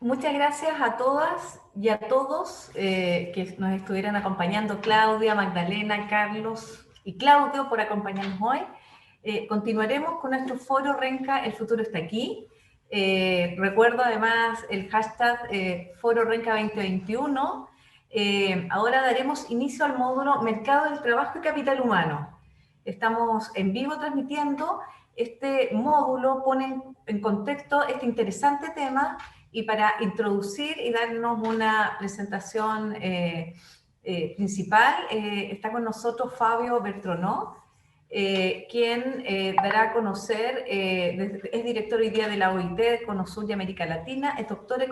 Muchas gracias a todas y a todos que nos estuvieran acompañando, Claudia, Magdalena, Carlos y Claudio por acompañarnos hoy. Continuaremos con nuestro foro Renca, el futuro está aquí. Recuerdo además el hashtag Foro Renca 2021. Ahora daremos inicio al módulo Mercado del Trabajo y Capital Humano. Estamos en vivo transmitiendo. Este módulo pone en contexto este interesante tema y para introducir y darnos una presentación principal, está con nosotros Fabio Bertronó, quien dará a conocer, es director hoy día de la OIT, Conosur y América Latina, es doctor en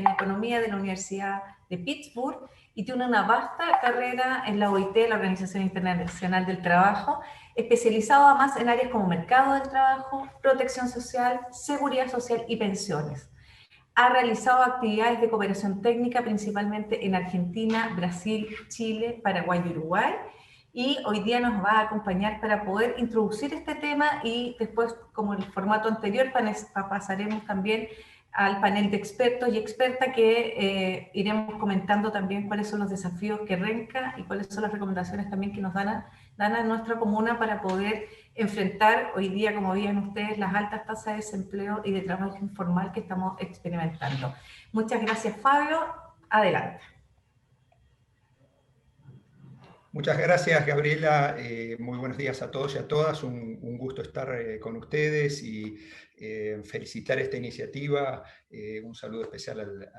Economía de la Universidad de Pittsburgh y tiene una vasta carrera en la OIT, la Organización Internacional del Trabajo, especializado además en áreas como mercado del trabajo, protección social, seguridad social y pensiones. Ha realizado actividades de cooperación técnica principalmente en Argentina, Brasil, Chile, Paraguay y Uruguay. Y hoy día nos va a acompañar para poder introducir este tema y después, como en el formato anterior, pasaremos también al panel de expertos y expertas que iremos comentando también cuáles son los desafíos que Renca y cuáles son las recomendaciones también que nos dan a nuestra comuna para poder enfrentar hoy día, como veían ustedes, las altas tasas de desempleo y de trabajo informal que estamos experimentando. Muchas gracias, Fabio. Adelante. Muchas gracias, Gabriela. Muy buenos días a todos y a todas. Un gusto estar con ustedes y felicitar esta iniciativa. Un saludo especial al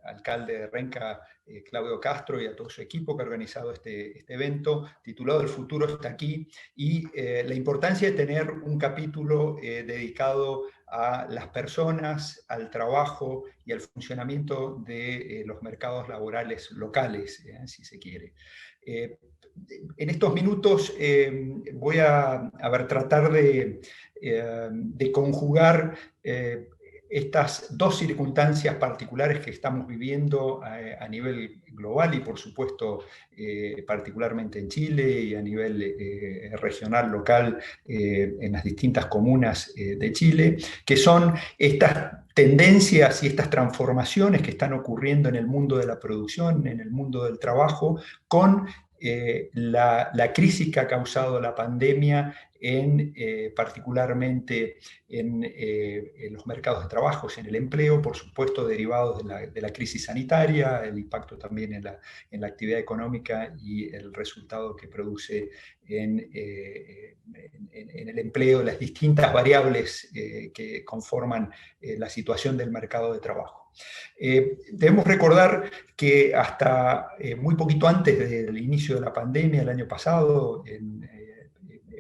alcalde de Renca, Claudio Castro, y a todo su equipo que ha organizado este evento titulado El futuro está aquí, y la importancia de tener un capítulo dedicado a las personas, al trabajo y al funcionamiento de los mercados laborales locales, si se quiere. En estos minutos voy a tratar de conjugar estas dos circunstancias particulares que estamos viviendo a nivel global y por supuesto particularmente en Chile y a nivel regional, local, en las distintas comunas de Chile, que son estas tendencias y estas transformaciones que están ocurriendo en el mundo de la producción, en el mundo del trabajo, con la crisis que ha causado la pandemia, particularmente en los mercados de trabajo, en el empleo, por supuesto derivados de la crisis sanitaria, el impacto también en la actividad económica y el resultado que produce en el empleo, las distintas variables que conforman la situación del mercado de trabajo. Debemos recordar que hasta muy poquito antes del inicio de la pandemia, el año pasado,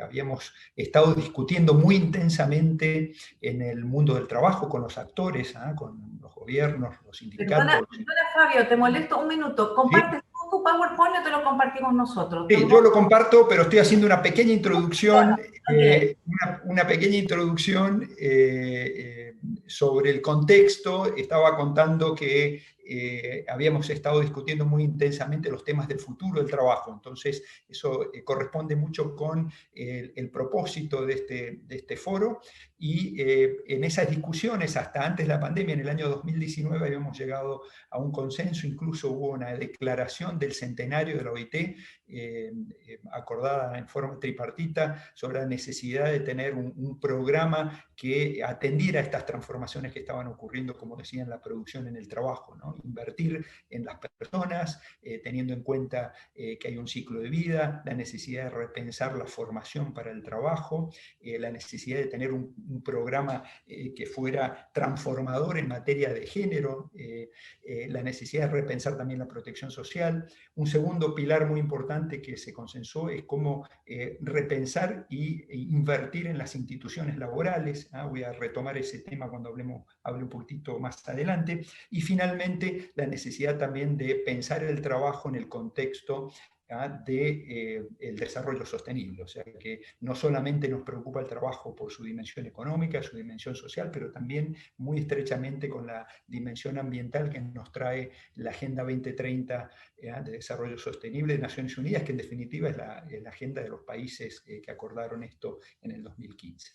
habíamos estado discutiendo muy intensamente en el mundo del trabajo con los actores, con los gobiernos, los sindicatos. Perdona, Fabio, te molesto un minuto. ¿Compartes ¿Sí? tu PowerPoint o te lo compartimos nosotros? Sí, yo lo comparto, pero estoy haciendo una pequeña introducción, Okay. una pequeña introducción sobre el contexto. Estaba contando que habíamos estado discutiendo muy intensamente los temas del futuro del trabajo, entonces eso corresponde mucho con el propósito de este foro, y en esas discusiones, hasta antes de la pandemia, en el año 2019, habíamos llegado a un consenso, incluso hubo una declaración del centenario de la OIT, acordada en forma tripartita, sobre la necesidad de tener un programa que atendiera a estas transformaciones que estaban ocurriendo, como decía, en la producción, en el trabajo, ¿no? Invertir en las personas, teniendo en cuenta que hay un ciclo de vida, la necesidad de repensar la formación para el trabajo, la necesidad de tener un programa que fuera transformador en materia de género, la necesidad de repensar también la protección social. Un segundo pilar muy importante que se consensó es cómo repensar e invertir en las instituciones laborales. Voy a retomar ese tema cuando hable un poquitito más adelante. Y finalmente, la necesidad también de pensar el trabajo en el contexto del desarrollo sostenible. O sea, que no solamente nos preocupa el trabajo por su dimensión económica, su dimensión social, pero también muy estrechamente con la dimensión ambiental que nos trae la Agenda 2030 de Desarrollo Sostenible de Naciones Unidas, que en definitiva es la agenda de los países que acordaron esto en el 2015.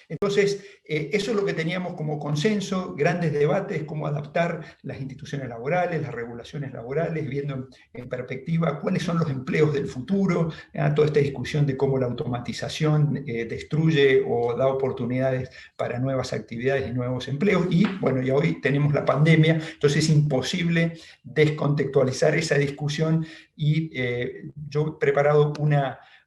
Entonces, eso es lo que teníamos como consenso, grandes debates, cómo adaptar las instituciones laborales, las regulaciones laborales, viendo en perspectiva cuáles son los empleos del futuro, toda esta discusión de cómo la automatización destruye o da oportunidades para nuevas actividades y nuevos empleos, y bueno, ya hoy tenemos la pandemia, entonces es imposible descontextualizar esa discusión, y yo he preparado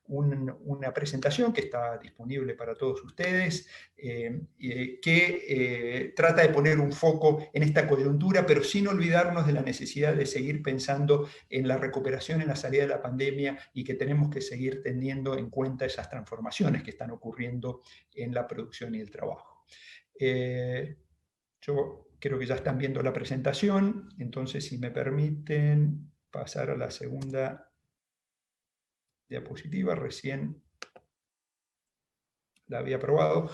una presentación que está disponible para todos ustedes, que trata de poner un foco en esta coyuntura, pero sin olvidarnos de la necesidad de seguir pensando en la recuperación, en la salida de la pandemia, y que tenemos que seguir teniendo en cuenta esas transformaciones que están ocurriendo en la producción y el trabajo. Yo creo que ya están viendo la presentación, entonces si me permiten pasar a la segunda diapositiva, recién la había probado.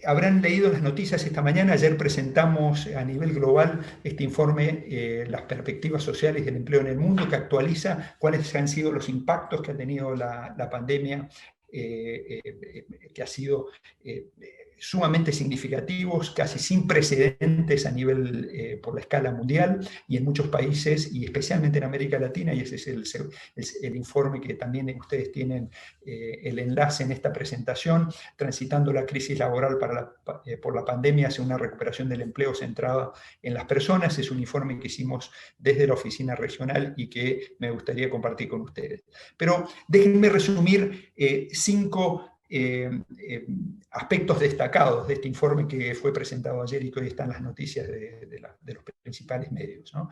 Habrán leído las noticias esta mañana. Ayer presentamos a nivel global este informe, las perspectivas sociales del empleo en el mundo, que actualiza cuáles han sido los impactos que ha tenido la pandemia, que ha sido sumamente significativos, casi sin precedentes a nivel por la escala mundial, y en muchos países, y especialmente en América Latina, y ese es el informe que también ustedes tienen el enlace en esta presentación, transitando la crisis laboral por la pandemia hacia una recuperación del empleo centrada en las personas. Es un informe que hicimos desde la oficina regional y que me gustaría compartir con ustedes. Pero déjenme resumir 5 aspectos destacados de este informe que fue presentado ayer y que hoy están en las noticias de los principales medios, ¿no?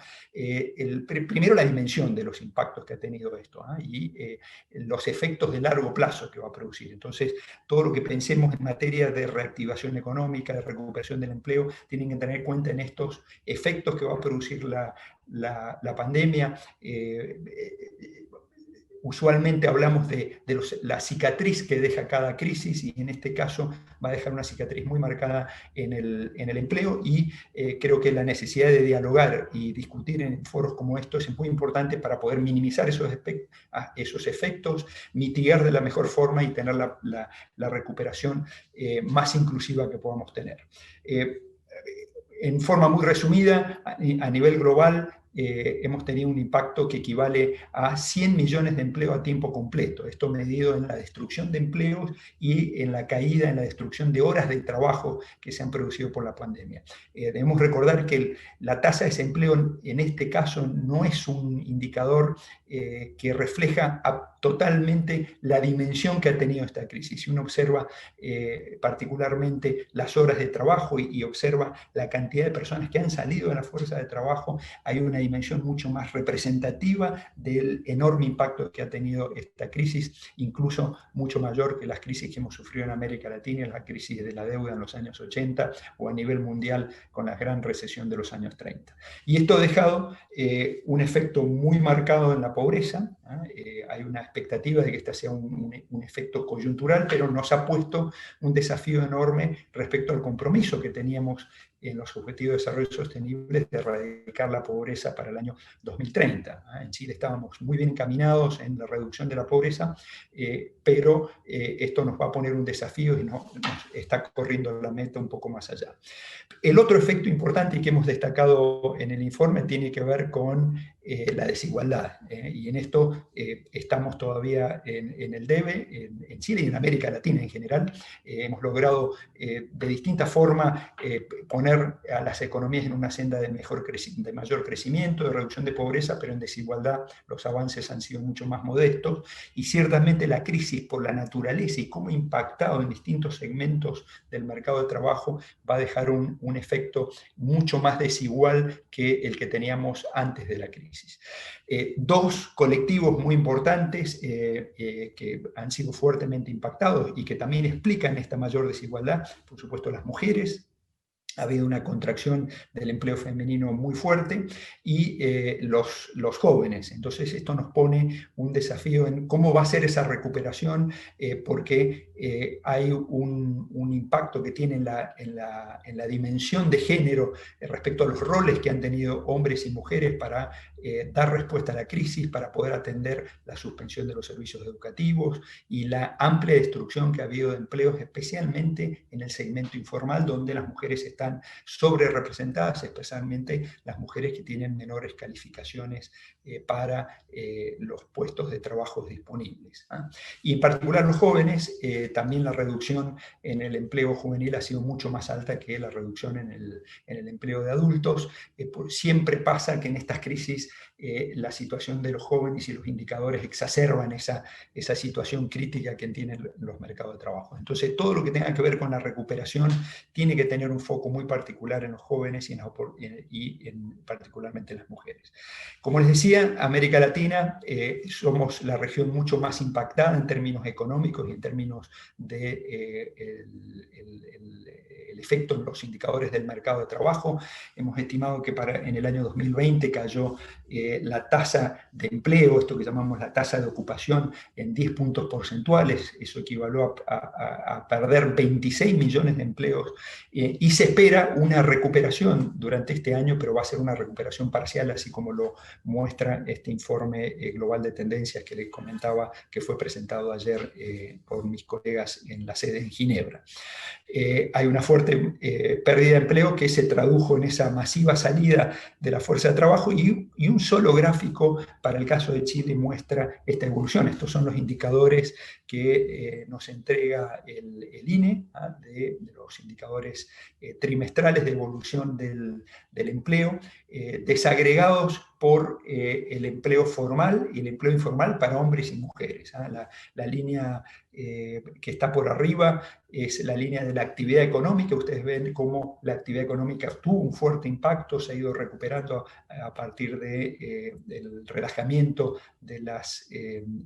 Primero, la dimensión de los impactos que ha tenido esto, y los efectos de largo plazo que va a producir. Entonces, todo lo que pensemos en materia de reactivación económica, de recuperación del empleo, tienen que tener en cuenta en estos efectos que va a producir la pandemia. Usualmente hablamos de la cicatriz que deja cada crisis, y en este caso va a dejar una cicatriz muy marcada en el empleo, y creo que la necesidad de dialogar y discutir en foros como estos es muy importante para poder minimizar esos efectos, mitigar de la mejor forma y tener la recuperación más inclusiva que podamos tener. En forma muy resumida, a nivel global, hemos tenido un impacto que equivale a 100 millones de empleos a tiempo completo. Esto medido en la destrucción de empleos y en la caída, en la destrucción de horas de trabajo que se han producido por la pandemia. Debemos recordar que la tasa de desempleo en este caso no es un indicador que refleja totalmente la dimensión que ha tenido esta crisis. Si uno observa particularmente las horas de trabajo y observa la cantidad de personas que han salido de la fuerza de trabajo, hay una dimensión mucho más representativa del enorme impacto que ha tenido esta crisis, incluso mucho mayor que las crisis que hemos sufrido en América Latina, la crisis de la deuda en los años 80 o a nivel mundial con la gran recesión de los años 30. Y esto ha dejado un efecto muy marcado en la pobreza. Hay una expectativa de que este sea un efecto coyuntural, pero nos ha puesto un desafío enorme respecto al compromiso que teníamos en los Objetivos de Desarrollo Sostenible de erradicar la pobreza para el año 2030. En Chile estábamos muy bien encaminados en la reducción de la pobreza, pero esto nos va a poner un desafío y nos está corriendo la meta un poco más allá. El otro efecto importante que hemos destacado en el informe tiene que ver con la desigualdad, y en esto estamos todavía en el debe, en Chile y en América Latina en general. Hemos logrado de distinta forma poner a las economías en una senda de mayor crecimiento, de reducción de pobreza, pero en desigualdad los avances han sido mucho más modestos, y ciertamente la crisis, por la naturaleza y cómo ha impactado en distintos segmentos del mercado de trabajo, va a dejar un efecto mucho más desigual que el que teníamos antes de la crisis. Dos colectivos muy importantes que han sido fuertemente impactados y que también explican esta mayor desigualdad, por supuesto las mujeres, ha habido una contracción del empleo femenino muy fuerte, y los jóvenes. Entonces esto nos pone un desafío en cómo va a ser esa recuperación, porque hay un impacto que tiene en la dimensión de género respecto a los roles que han tenido hombres y mujeres para dar respuesta a la crisis, para poder atender la suspensión de los servicios educativos y la amplia destrucción que ha habido de empleos, especialmente en el segmento informal, donde las mujeres están sobre representadas, especialmente las mujeres que tienen menores calificaciones para los puestos de trabajo disponibles. Y en particular los jóvenes, también la reducción en el empleo juvenil ha sido mucho más alta que la reducción en el empleo de adultos. Siempre pasa que en estas crisis la situación de los jóvenes y los indicadores exacerban esa situación crítica que tienen los mercados de trabajo. Entonces, todo lo que tenga que ver con la recuperación tiene que tener un foco muy particular en los jóvenes y particularmente en las mujeres. Como les decía, América Latina somos la región mucho más impactada en términos económicos y en términos de el efecto en los indicadores del mercado de trabajo. Hemos estimado que en el año 2020 cayó la tasa de empleo, esto que llamamos la tasa de ocupación, en 10 puntos porcentuales. Eso equivaló a perder 26 millones de empleos, y se espera una recuperación durante este año, pero va a ser una recuperación parcial, así como lo muestra este informe global de tendencias que les comentaba, que fue presentado ayer por mis colegas en la sede en Ginebra. Hay una fuerte pérdida de empleo que se tradujo en esa masiva salida de la fuerza de trabajo, y un solo gráfico para el caso de Chile muestra esta evolución. Estos son los indicadores que nos entrega el INE, de los indicadores trimestrales de evolución del empleo, desagregados por el empleo formal y el empleo informal para hombres y mujeres. La línea que está por arriba es la línea de la actividad económica. Ustedes ven cómo la actividad económica tuvo un fuerte impacto, se ha ido recuperando a partir del relajamiento de las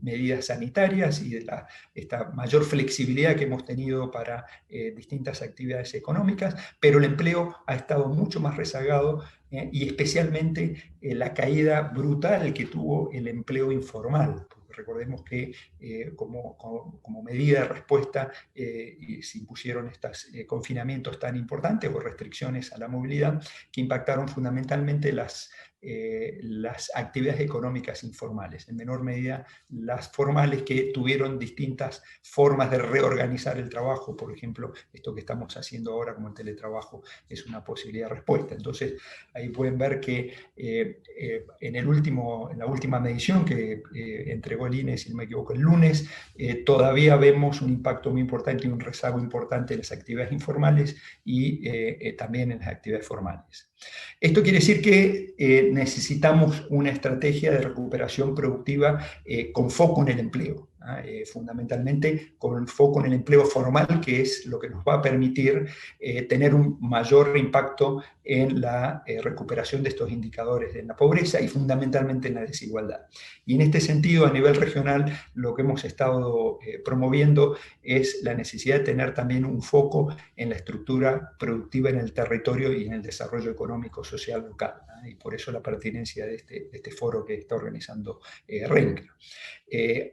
medidas sanitarias y de esta mayor flexibilidad que hemos tenido para distintas actividades económicas, pero el empleo ha estado mucho más rezagado, y especialmente la caída brutal que tuvo el empleo informal. Recordemos que como medida de respuesta se impusieron estos confinamientos tan importantes o restricciones a la movilidad que impactaron fundamentalmente las actividades económicas informales, en menor medida las formales, que tuvieron distintas formas de reorganizar el trabajo. Por ejemplo, esto que estamos haciendo ahora como el teletrabajo es una posibilidad de respuesta. Entonces, ahí pueden ver que en la última medición que entregó el INE, si no me equivoco, el lunes, todavía vemos un impacto muy importante y un rezago importante en las actividades informales y también en las actividades formales. Esto quiere decir que necesitamos una estrategia de recuperación productiva con foco en el empleo. Fundamentalmente con foco en el empleo formal, que es lo que nos va a permitir tener un mayor impacto en la recuperación de estos indicadores de la pobreza y fundamentalmente en la desigualdad. Y en este sentido, a nivel regional, lo que hemos estado promoviendo es la necesidad de tener también un foco en la estructura productiva en el territorio y en el desarrollo económico social local, y por eso la pertinencia de este foro que está organizando RENCA.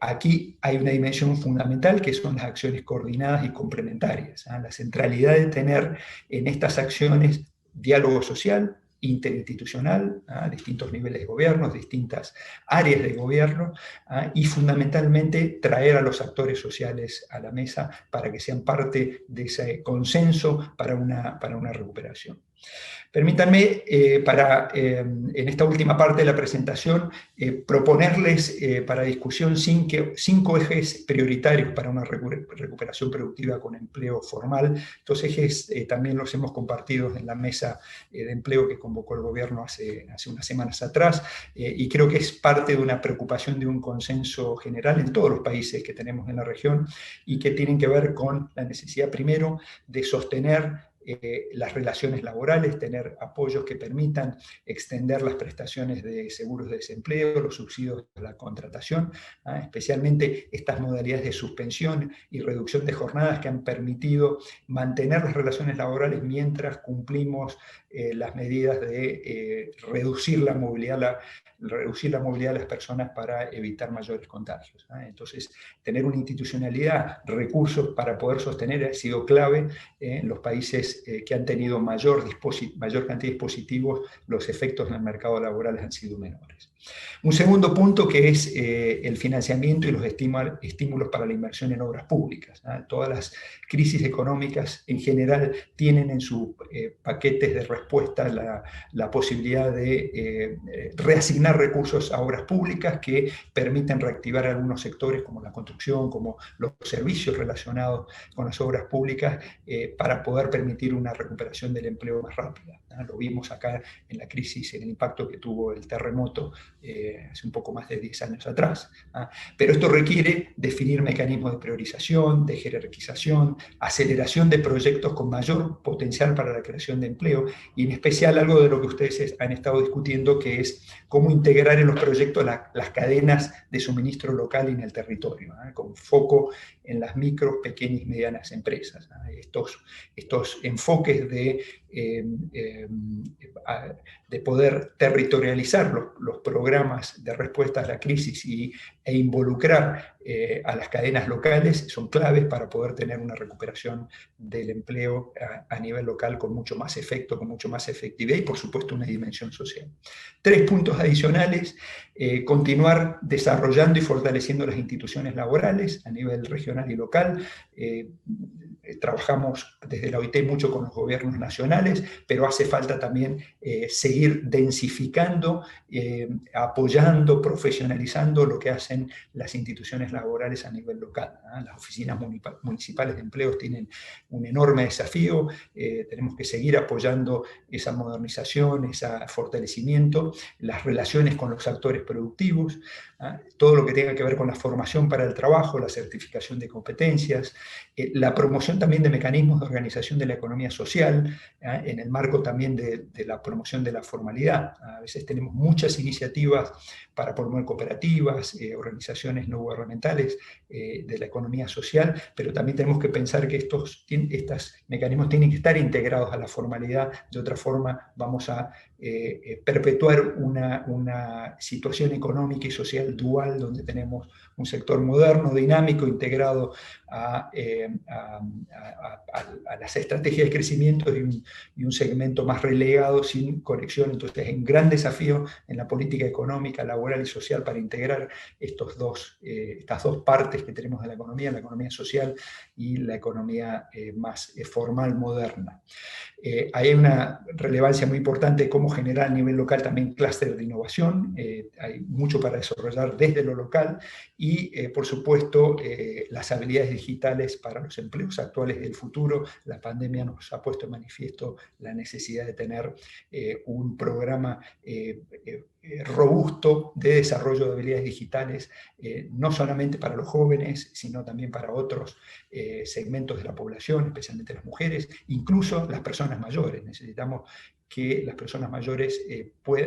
Aquí hay una dimensión fundamental que son las acciones coordinadas y complementarias. La centralidad de tener en estas acciones diálogo social, interinstitucional, distintos niveles de gobierno, distintas áreas de gobierno, y fundamentalmente traer a los actores sociales a la mesa para que sean parte de ese consenso para una recuperación. Permítanme, en esta última parte de la presentación, proponerles para discusión 5 ejes prioritarios para una recuperación productiva con empleo formal. Estos ejes también los hemos compartido en la mesa de empleo que convocó el gobierno hace unas semanas atrás, y creo que es parte de una preocupación de un consenso general en todos los países que tenemos en la región, y que tienen que ver con la necesidad, primero, de sostener las relaciones laborales, tener apoyos que permitan extender las prestaciones de seguros de desempleo, los subsidios a la contratación, especialmente estas modalidades de suspensión y reducción de jornadas que han permitido mantener las relaciones laborales mientras cumplimos las medidas de reducir la movilidad de las personas para evitar mayores contagios. Entonces, tener una institucionalidad, recursos para poder sostener ha sido clave en los países que han tenido mayor cantidad de dispositivos, los efectos en el mercado laboral han sido menores. Un segundo punto que es el financiamiento y los estímulos para la inversión en obras públicas. Todas las crisis económicas en general tienen en sus paquetes de respuesta la posibilidad de reasignar recursos a obras públicas que permiten reactivar algunos sectores como la construcción, como los servicios relacionados con las obras públicas para poder permitir una recuperación del empleo más rápida. Lo vimos acá en la crisis, en el impacto que tuvo el terremoto hace un poco más de 10 años atrás. Pero esto requiere definir mecanismos de priorización, de jerarquización, aceleración de proyectos con mayor potencial para la creación de empleo, y en especial algo de lo que ustedes han estado discutiendo, que es cómo integrar en los proyectos las cadenas de suministro local y en el territorio, con foco en las micro, pequeñas y medianas empresas. Estos enfoques de poder territorializar los programas de respuesta a la crisis e involucrar a las cadenas locales son claves para poder tener una recuperación del empleo a nivel local con mucho más efecto, con mucho más efectividad y por supuesto una dimensión social. 3 puntos adicionales: continuar desarrollando y fortaleciendo las instituciones laborales a nivel regional y local. Trabajamos desde la OIT mucho con los gobiernos nacionales, pero hace falta también seguir densificando, apoyando, profesionalizando lo que hacen las instituciones laborales a nivel local. Las oficinas municipales de empleos tienen un enorme desafío, tenemos que seguir apoyando esa modernización, ese fortalecimiento, las relaciones con los actores productivos, todo lo que tenga que ver con la formación para el trabajo, la certificación de competencias, la promoción también de mecanismos de organización de la economía social, en el marco también de la promoción de la formalidad. A veces tenemos muchas iniciativas para promover cooperativas, organizaciones no gubernamentales de la economía social, pero también tenemos que pensar que estos mecanismos tienen que estar integrados a la formalidad, de otra forma vamos a perpetuar una situación económica y social dual donde tenemos un sector moderno, dinámico, integrado a las estrategias de crecimiento y un segmento más relegado sin conexión. Entonces es un gran desafío en la política económica, laboral y social para integrar estas dos partes que tenemos de la economía social y la economía más formal, moderna. Hay una relevancia muy importante de cómo generar a nivel local también clúster de innovación. Hay mucho para desarrollar desde lo local y, por supuesto, las habilidades digitales para los empleos actuales y del futuro. La pandemia nos ha puesto en manifiesto la necesidad de tener un programa robusto de desarrollo de habilidades digitales, no solamente para los jóvenes, sino también para otros segmentos de la población, especialmente las mujeres, incluso las personas mayores. Necesitamos que las personas mayores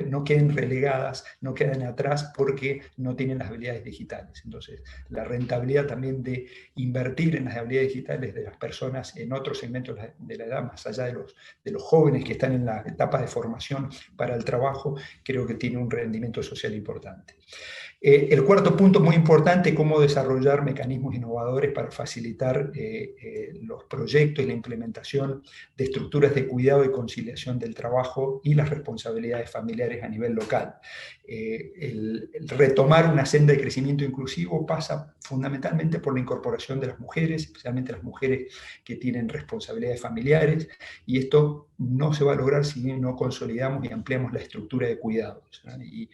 no queden relegadas, no queden atrás porque no tienen las habilidades digitales. Entonces, la rentabilidad también de invertir en las habilidades digitales de las personas en otros segmentos de la edad, más allá de los jóvenes que están en la etapa de formación para el trabajo, creo que tiene un rendimiento social importante. El cuarto punto muy importante: cómo desarrollar mecanismos innovadores para facilitar los proyectos y la implementación de estructuras de cuidado y conciliación del trabajo y las responsabilidades familiares a nivel local. El retomar una senda de crecimiento inclusivo pasa fundamentalmente por la incorporación de las mujeres, especialmente las mujeres que tienen responsabilidades familiares, y esto no se va a lograr si no consolidamos y ampliamos la estructura de cuidados. Y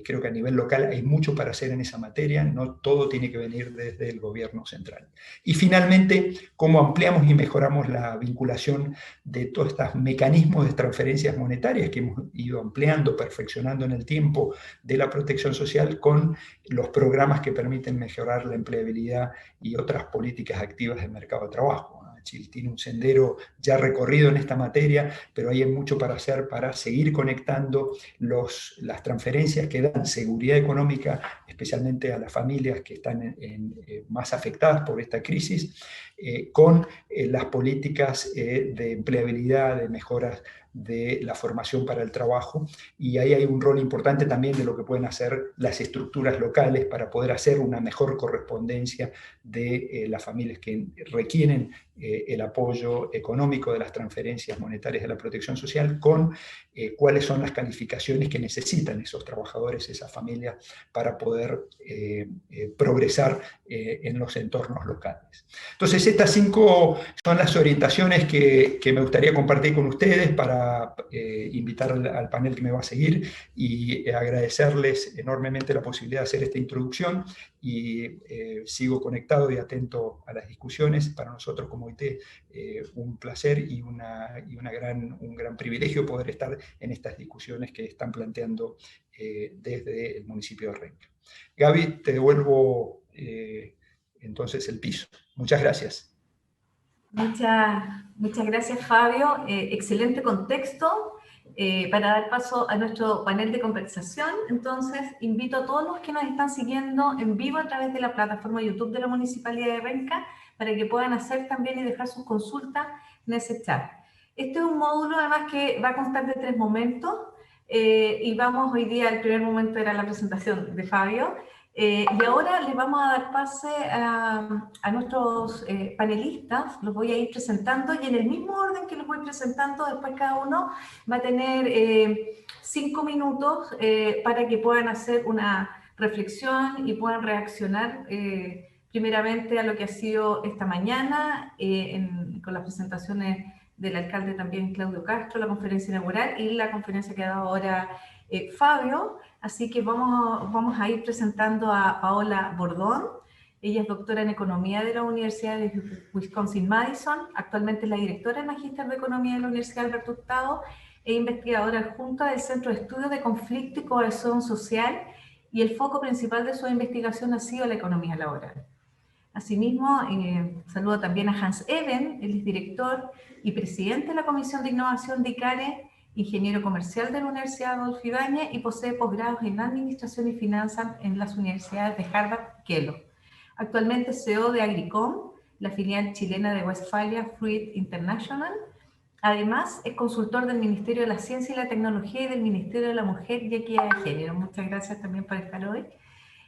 creo que a nivel local hay mucho para hacer en esa materia, no todo tiene que venir desde el gobierno central. Y finalmente, cómo ampliamos y mejoramos la vinculación de todos estos mecanismos de transferencias monetarias que hemos ido ampliando, perfeccionando en el tiempo de la protección social con los programas que permiten mejorar la empleabilidad y otras políticas activas del mercado de trabajo. Chile tiene un sendero ya recorrido en esta materia, pero hay mucho para hacer para seguir conectando las transferencias que dan seguridad económica, especialmente a las familias que están más afectadas por esta crisis, con las políticas de empleabilidad, de mejoras de la formación para el trabajo, y ahí hay un rol importante también de lo que pueden hacer las estructuras locales para poder hacer una mejor correspondencia de las familias que requieren el apoyo económico de las transferencias monetarias de la protección social con cuáles son las calificaciones que necesitan esos trabajadores, esas familias, para poder progresar en los entornos locales. Entonces, estas 5 son las orientaciones que me gustaría compartir con ustedes para invitar al panel que me va a seguir y agradecerles enormemente la posibilidad de hacer esta introducción, y sigo conectado y atento a las discusiones. Para nosotros como OIT un placer y un gran privilegio poder estar en estas discusiones que están planteando desde el municipio de Renca. Gaby, te devuelvo entonces el piso. Muchas gracias. Muchas gracias, Fabio. Excelente contexto para dar paso a nuestro panel de conversación. Entonces, invito a todos los que nos están siguiendo en vivo a través de la plataforma YouTube de la Municipalidad de Renca para que puedan hacer también y dejar sus consultas en ese chat. Este es un módulo, además, que va a constar de 3 momentos y vamos hoy día, el primer momento era la presentación de Fabio. Y ahora les vamos a dar pase a nuestros panelistas, los voy a ir presentando y en el mismo orden que los voy presentando, después cada uno va a tener 5 minutos para que puedan hacer una reflexión y puedan reaccionar primeramente a lo que ha sido esta mañana con las presentaciones del alcalde también Claudio Castro, la conferencia inaugural y la conferencia que ha dado ahora Fabio. Así que vamos a ir presentando a Paola Bordón. Ella es doctora en Economía de la Universidad de Wisconsin-Madison, actualmente es la directora de Magíster de Economía de la Universidad Alberto Hurtado e investigadora adjunta del Centro de Estudios de Conflicto y Cohesión Social, y el foco principal de su investigación ha sido la economía laboral. Asimismo, saludo también a Hans Eben, él es director y presidente de la Comisión de Innovación de ICARE, ingeniero comercial de la Universidad Adolfo Ibáñez y posee posgrados en Administración y Finanzas en las universidades de Harvard y Kellogg. Actualmente es CEO de Agricom, la filial chilena de Westphalia Fruit International. Además, es consultor del Ministerio de la Ciencia y la Tecnología y del Ministerio de la Mujer y Equidad de Género. Muchas gracias también por estar hoy.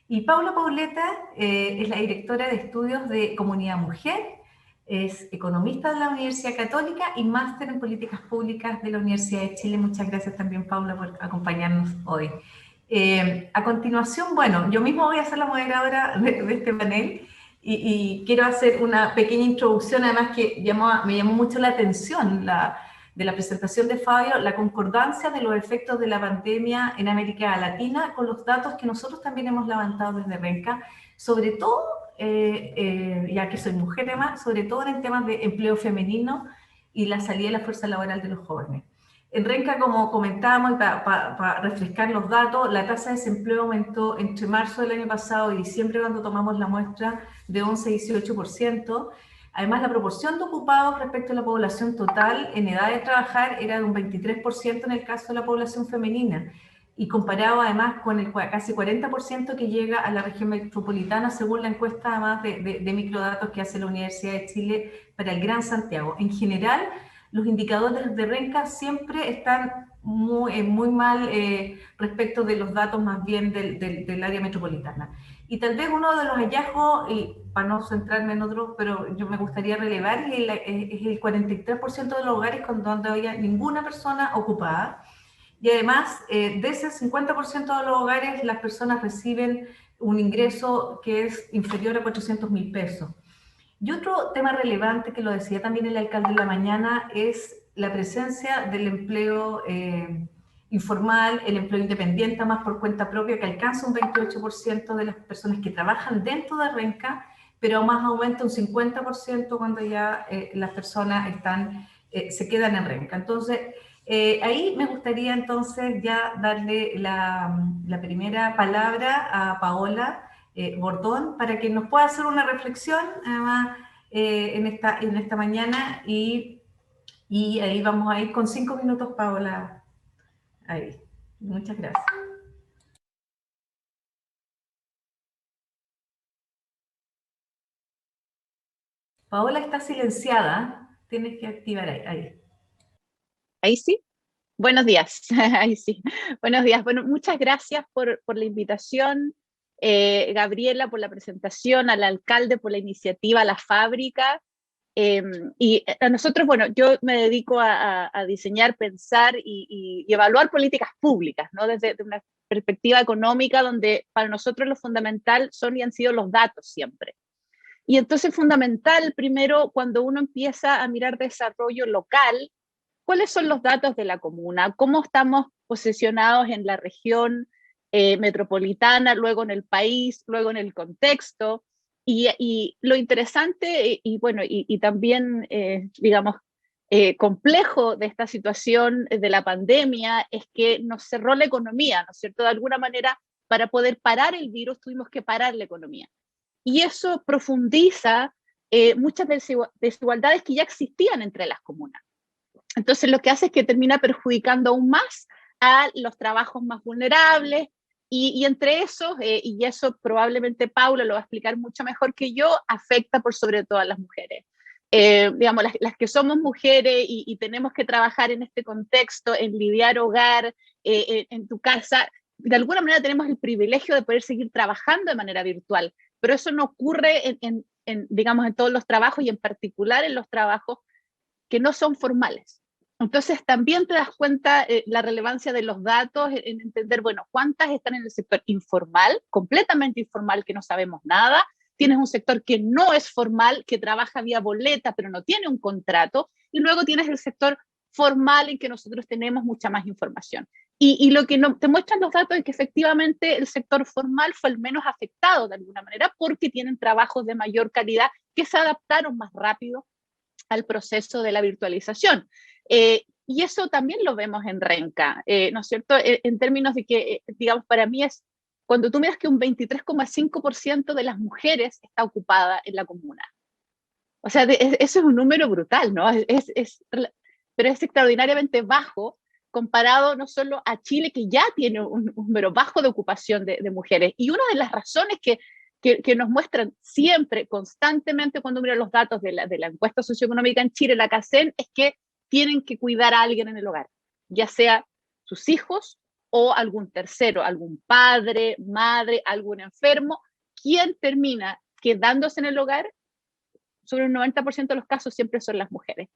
Y Paula Pauleta es la directora de Estudios de Comunidad Mujer, es economista de la Universidad Católica y máster en Políticas Públicas de la Universidad de Chile. Muchas gracias también, Paula, por acompañarnos hoy. A continuación, bueno, yo mismo voy a ser la moderadora de este panel y quiero hacer una pequeña introducción, además que me llamó mucho la atención de la presentación de Fabio, la concordancia de los efectos de la pandemia en América Latina con los datos que nosotros también hemos levantado desde Renca, sobre todo, ya que soy mujer además, sobre todo en temas de empleo femenino y la salida de la fuerza laboral de los jóvenes. En Renca, como comentábamos, y para refrescar los datos, la tasa de desempleo aumentó entre marzo del año pasado y diciembre, cuando tomamos la muestra, de 11 a 18%. Además, la proporción de ocupados respecto a la población total en edad de trabajar era de un 23% en el caso de la población femenina, y comparado además con el casi 40% que llega a la región metropolitana, según la encuesta además de microdatos que hace la Universidad de Chile para el Gran Santiago. En general, los indicadores de Renca siempre están muy mal respecto de los datos más bien del área metropolitana. Y tal vez uno de los hallazgos, y para no centrarme en otro, pero yo me gustaría relevar, es el 43% de los hogares donde había ninguna persona ocupada. Y además, de ese 50% de los hogares, las personas reciben un ingreso que es inferior a 400.000 pesos. Y otro tema relevante, que lo decía también el alcalde en la mañana, es la presencia del empleo informal, el empleo independiente, más por cuenta propia, que alcanza un 28% de las personas que trabajan dentro de Renca, pero más aumenta un 50% cuando ya las personas se quedan en Renca. Entonces, ahí me gustaría entonces ya darle la primera palabra a Paola Bordón para que nos pueda hacer una reflexión, además en esta mañana y ahí vamos a ir con 5 minutos, Paola. Ahí. Muchas gracias. Paola está silenciada. Tienes que activar ahí. Ahí. Ahí sí. Buenos días. Ahí sí. Buenos días. Bueno, muchas gracias por la invitación, Gabriela, por la presentación, al alcalde por la iniciativa, a la fábrica. Y a nosotros, bueno, yo me dedico a diseñar, pensar y evaluar políticas públicas, ¿no? Desde una perspectiva económica, donde para nosotros lo fundamental son y han sido los datos siempre. Y entonces fundamental, primero, cuando uno empieza a mirar desarrollo local, ¿cuáles son los datos de la comuna? ¿Cómo estamos posicionados en la región metropolitana, luego en el país, luego en el contexto? Y lo interesante bueno, y también, digamos, complejo de esta situación de la pandemia es que nos cerró la economía, ¿no es cierto? De alguna manera, para poder parar el virus tuvimos que parar la economía. Y eso profundiza muchas desigualdades que ya existían entre las comunas. Entonces lo que hace es que termina perjudicando aún más a los trabajos más vulnerables y entre esos, y eso probablemente Paula lo va a explicar mucho mejor que yo, afecta por sobre todo a las mujeres. Digamos, las que somos mujeres y tenemos que trabajar en este contexto, en lidiar hogar, en tu casa, de alguna manera tenemos el privilegio de poder seguir trabajando de manera virtual, pero eso no ocurre digamos, en todos los trabajos y en particular en los trabajos que no son formales. Entonces también te das cuenta la relevancia de los datos en entender, bueno, cuántas están en el sector informal, completamente informal, que no sabemos nada. Tienes un sector que no es formal, que trabaja vía boleta, pero no tiene un contrato. Y luego tienes el sector formal en que nosotros tenemos mucha más información. Y lo que te muestran los datos es que efectivamente el sector formal fue el menos afectado de alguna manera porque tienen trabajos de mayor calidad que se adaptaron más rápido al proceso de la virtualización. Y eso también lo vemos en Renca, ¿no es cierto? En términos de que, digamos, para mí es, cuando tú miras que un 23,5% de las mujeres está ocupada en la comuna. O sea, eso es un número brutal, ¿no? Pero es extraordinariamente bajo comparado no solo a Chile, que ya tiene un número bajo de ocupación de mujeres. Y una de las razones que nos muestran siempre, constantemente, cuando miran los datos de la encuesta socioeconómica en Chile, la CACEN, es que tienen que cuidar a alguien en el hogar, ya sea sus hijos o algún tercero, algún padre, madre, algún enfermo. Quien termina quedándose en el hogar, sobre un 90% de los casos siempre son las mujeres.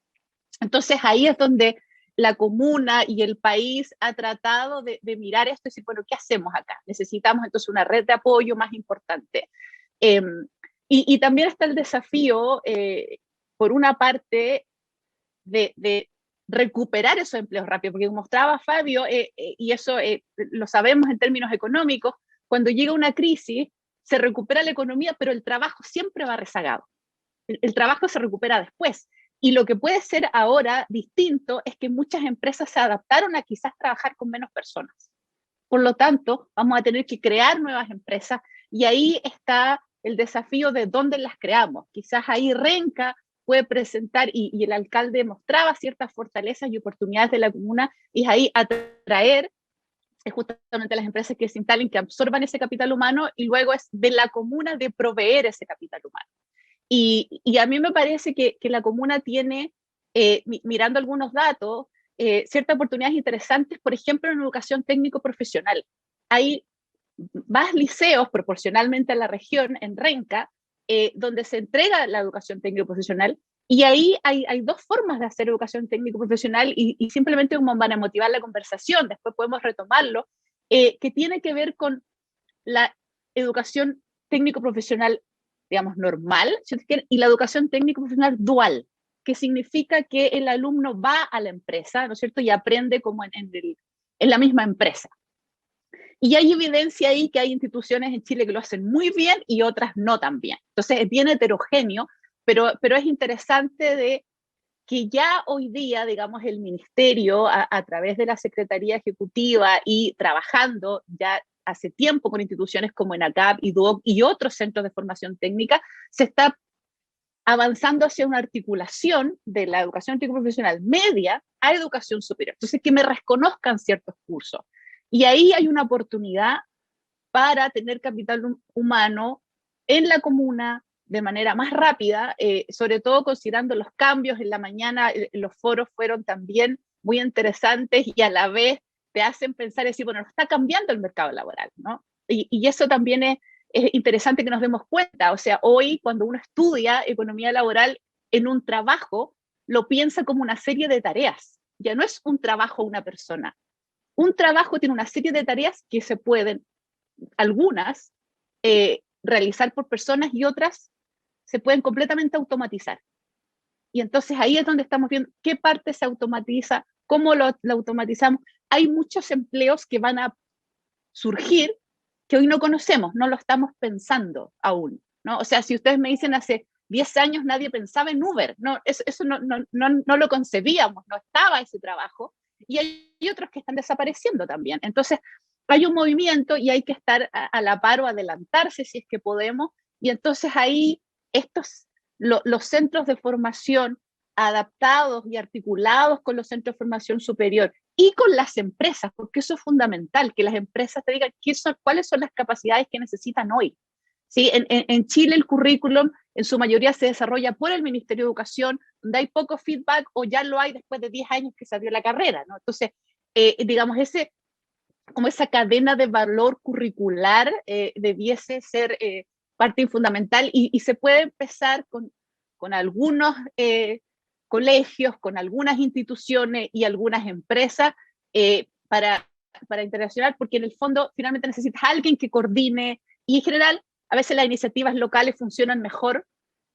Entonces ahí es donde la comuna y el país ha tratado de mirar esto y decir, bueno, ¿qué hacemos acá? Necesitamos entonces una red de apoyo más importante. Y también está el desafío, por una parte, de recuperar esos empleos rápido, porque como mostraba Fabio, y eso lo sabemos en términos económicos, cuando llega una crisis, se recupera la economía, pero el trabajo siempre va rezagado. El trabajo se recupera después. Y lo que puede ser ahora distinto es que muchas empresas se adaptaron a quizás trabajar con menos personas. Por lo tanto, vamos a tener que crear nuevas empresas y ahí está el desafío de dónde las creamos. Quizás ahí Renca puede presentar, y el alcalde mostraba ciertas fortalezas y oportunidades de la comuna, y es ahí atraer justamente las empresas que se instalen, que absorban ese capital humano, y luego es de la comuna de proveer ese capital humano. Y a mí me parece que la comuna tiene, mirando algunos datos, ciertas oportunidades interesantes, por ejemplo, en educación técnico-profesional. Hay más liceos proporcionalmente a la región, en Renca, donde se entrega la educación técnico-profesional, y ahí hay dos formas de hacer educación técnico-profesional, y simplemente como van a motivar la conversación, después podemos retomarlo, que tiene que ver con la educación técnico-profesional, digamos, normal, y la educación técnico-profesional dual, que significa que el alumno va a la empresa, ¿no es cierto?, y aprende como en la misma empresa. Y hay evidencia ahí que hay instituciones en Chile que lo hacen muy bien y otras no tan bien. Entonces es bien heterogéneo, pero es interesante de que ya hoy día, digamos, el ministerio, a través de la Secretaría Ejecutiva y trabajando ya hace tiempo con instituciones como ENACAP y DUOC y otros centros de formación técnica, se está avanzando hacia una articulación de la educación técnico-profesional media a educación superior. Entonces, que me reconozcan ciertos cursos. Y ahí hay una oportunidad para tener capital humano en la comuna de manera más rápida, sobre todo considerando los cambios en la mañana. Los foros fueron también muy interesantes y a la vez te hacen pensar y decir, bueno, está cambiando el mercado laboral, ¿no? Y eso también es interesante que nos demos cuenta. O sea, hoy cuando uno estudia economía laboral en un trabajo, lo piensa como una serie de tareas. Ya no es un trabajo una persona. Un trabajo tiene una serie de tareas que se pueden, algunas, realizar por personas y otras se pueden completamente automatizar. Y entonces ahí es donde estamos viendo qué parte se automatiza, cómo lo automatizamos. Hay muchos empleos que van a surgir que hoy no conocemos, no lo estamos pensando aún, ¿no? O sea, si ustedes me dicen hace 10 años nadie pensaba en Uber, no, eso no lo concebíamos, no estaba ese trabajo, y hay otros que están desapareciendo también. Entonces, hay un movimiento y hay que estar a la par o adelantarse si es que podemos, y entonces ahí los centros de formación adaptados y articulados con los centros de formación superior y con las empresas, porque eso es fundamental, que las empresas te digan cuáles son las capacidades que necesitan hoy. ¿Sí? En Chile el currículum en su mayoría se desarrolla por el Ministerio de Educación, donde hay poco feedback o ya lo hay después de 10 años que se abrió la carrera, ¿no? Entonces, digamos, como esa cadena de valor curricular debiese ser parte fundamental y se puede empezar con algunos colegios, con algunas instituciones y algunas empresas para interaccionar, porque en el fondo finalmente necesitas a alguien que coordine y en general a veces las iniciativas locales funcionan mejor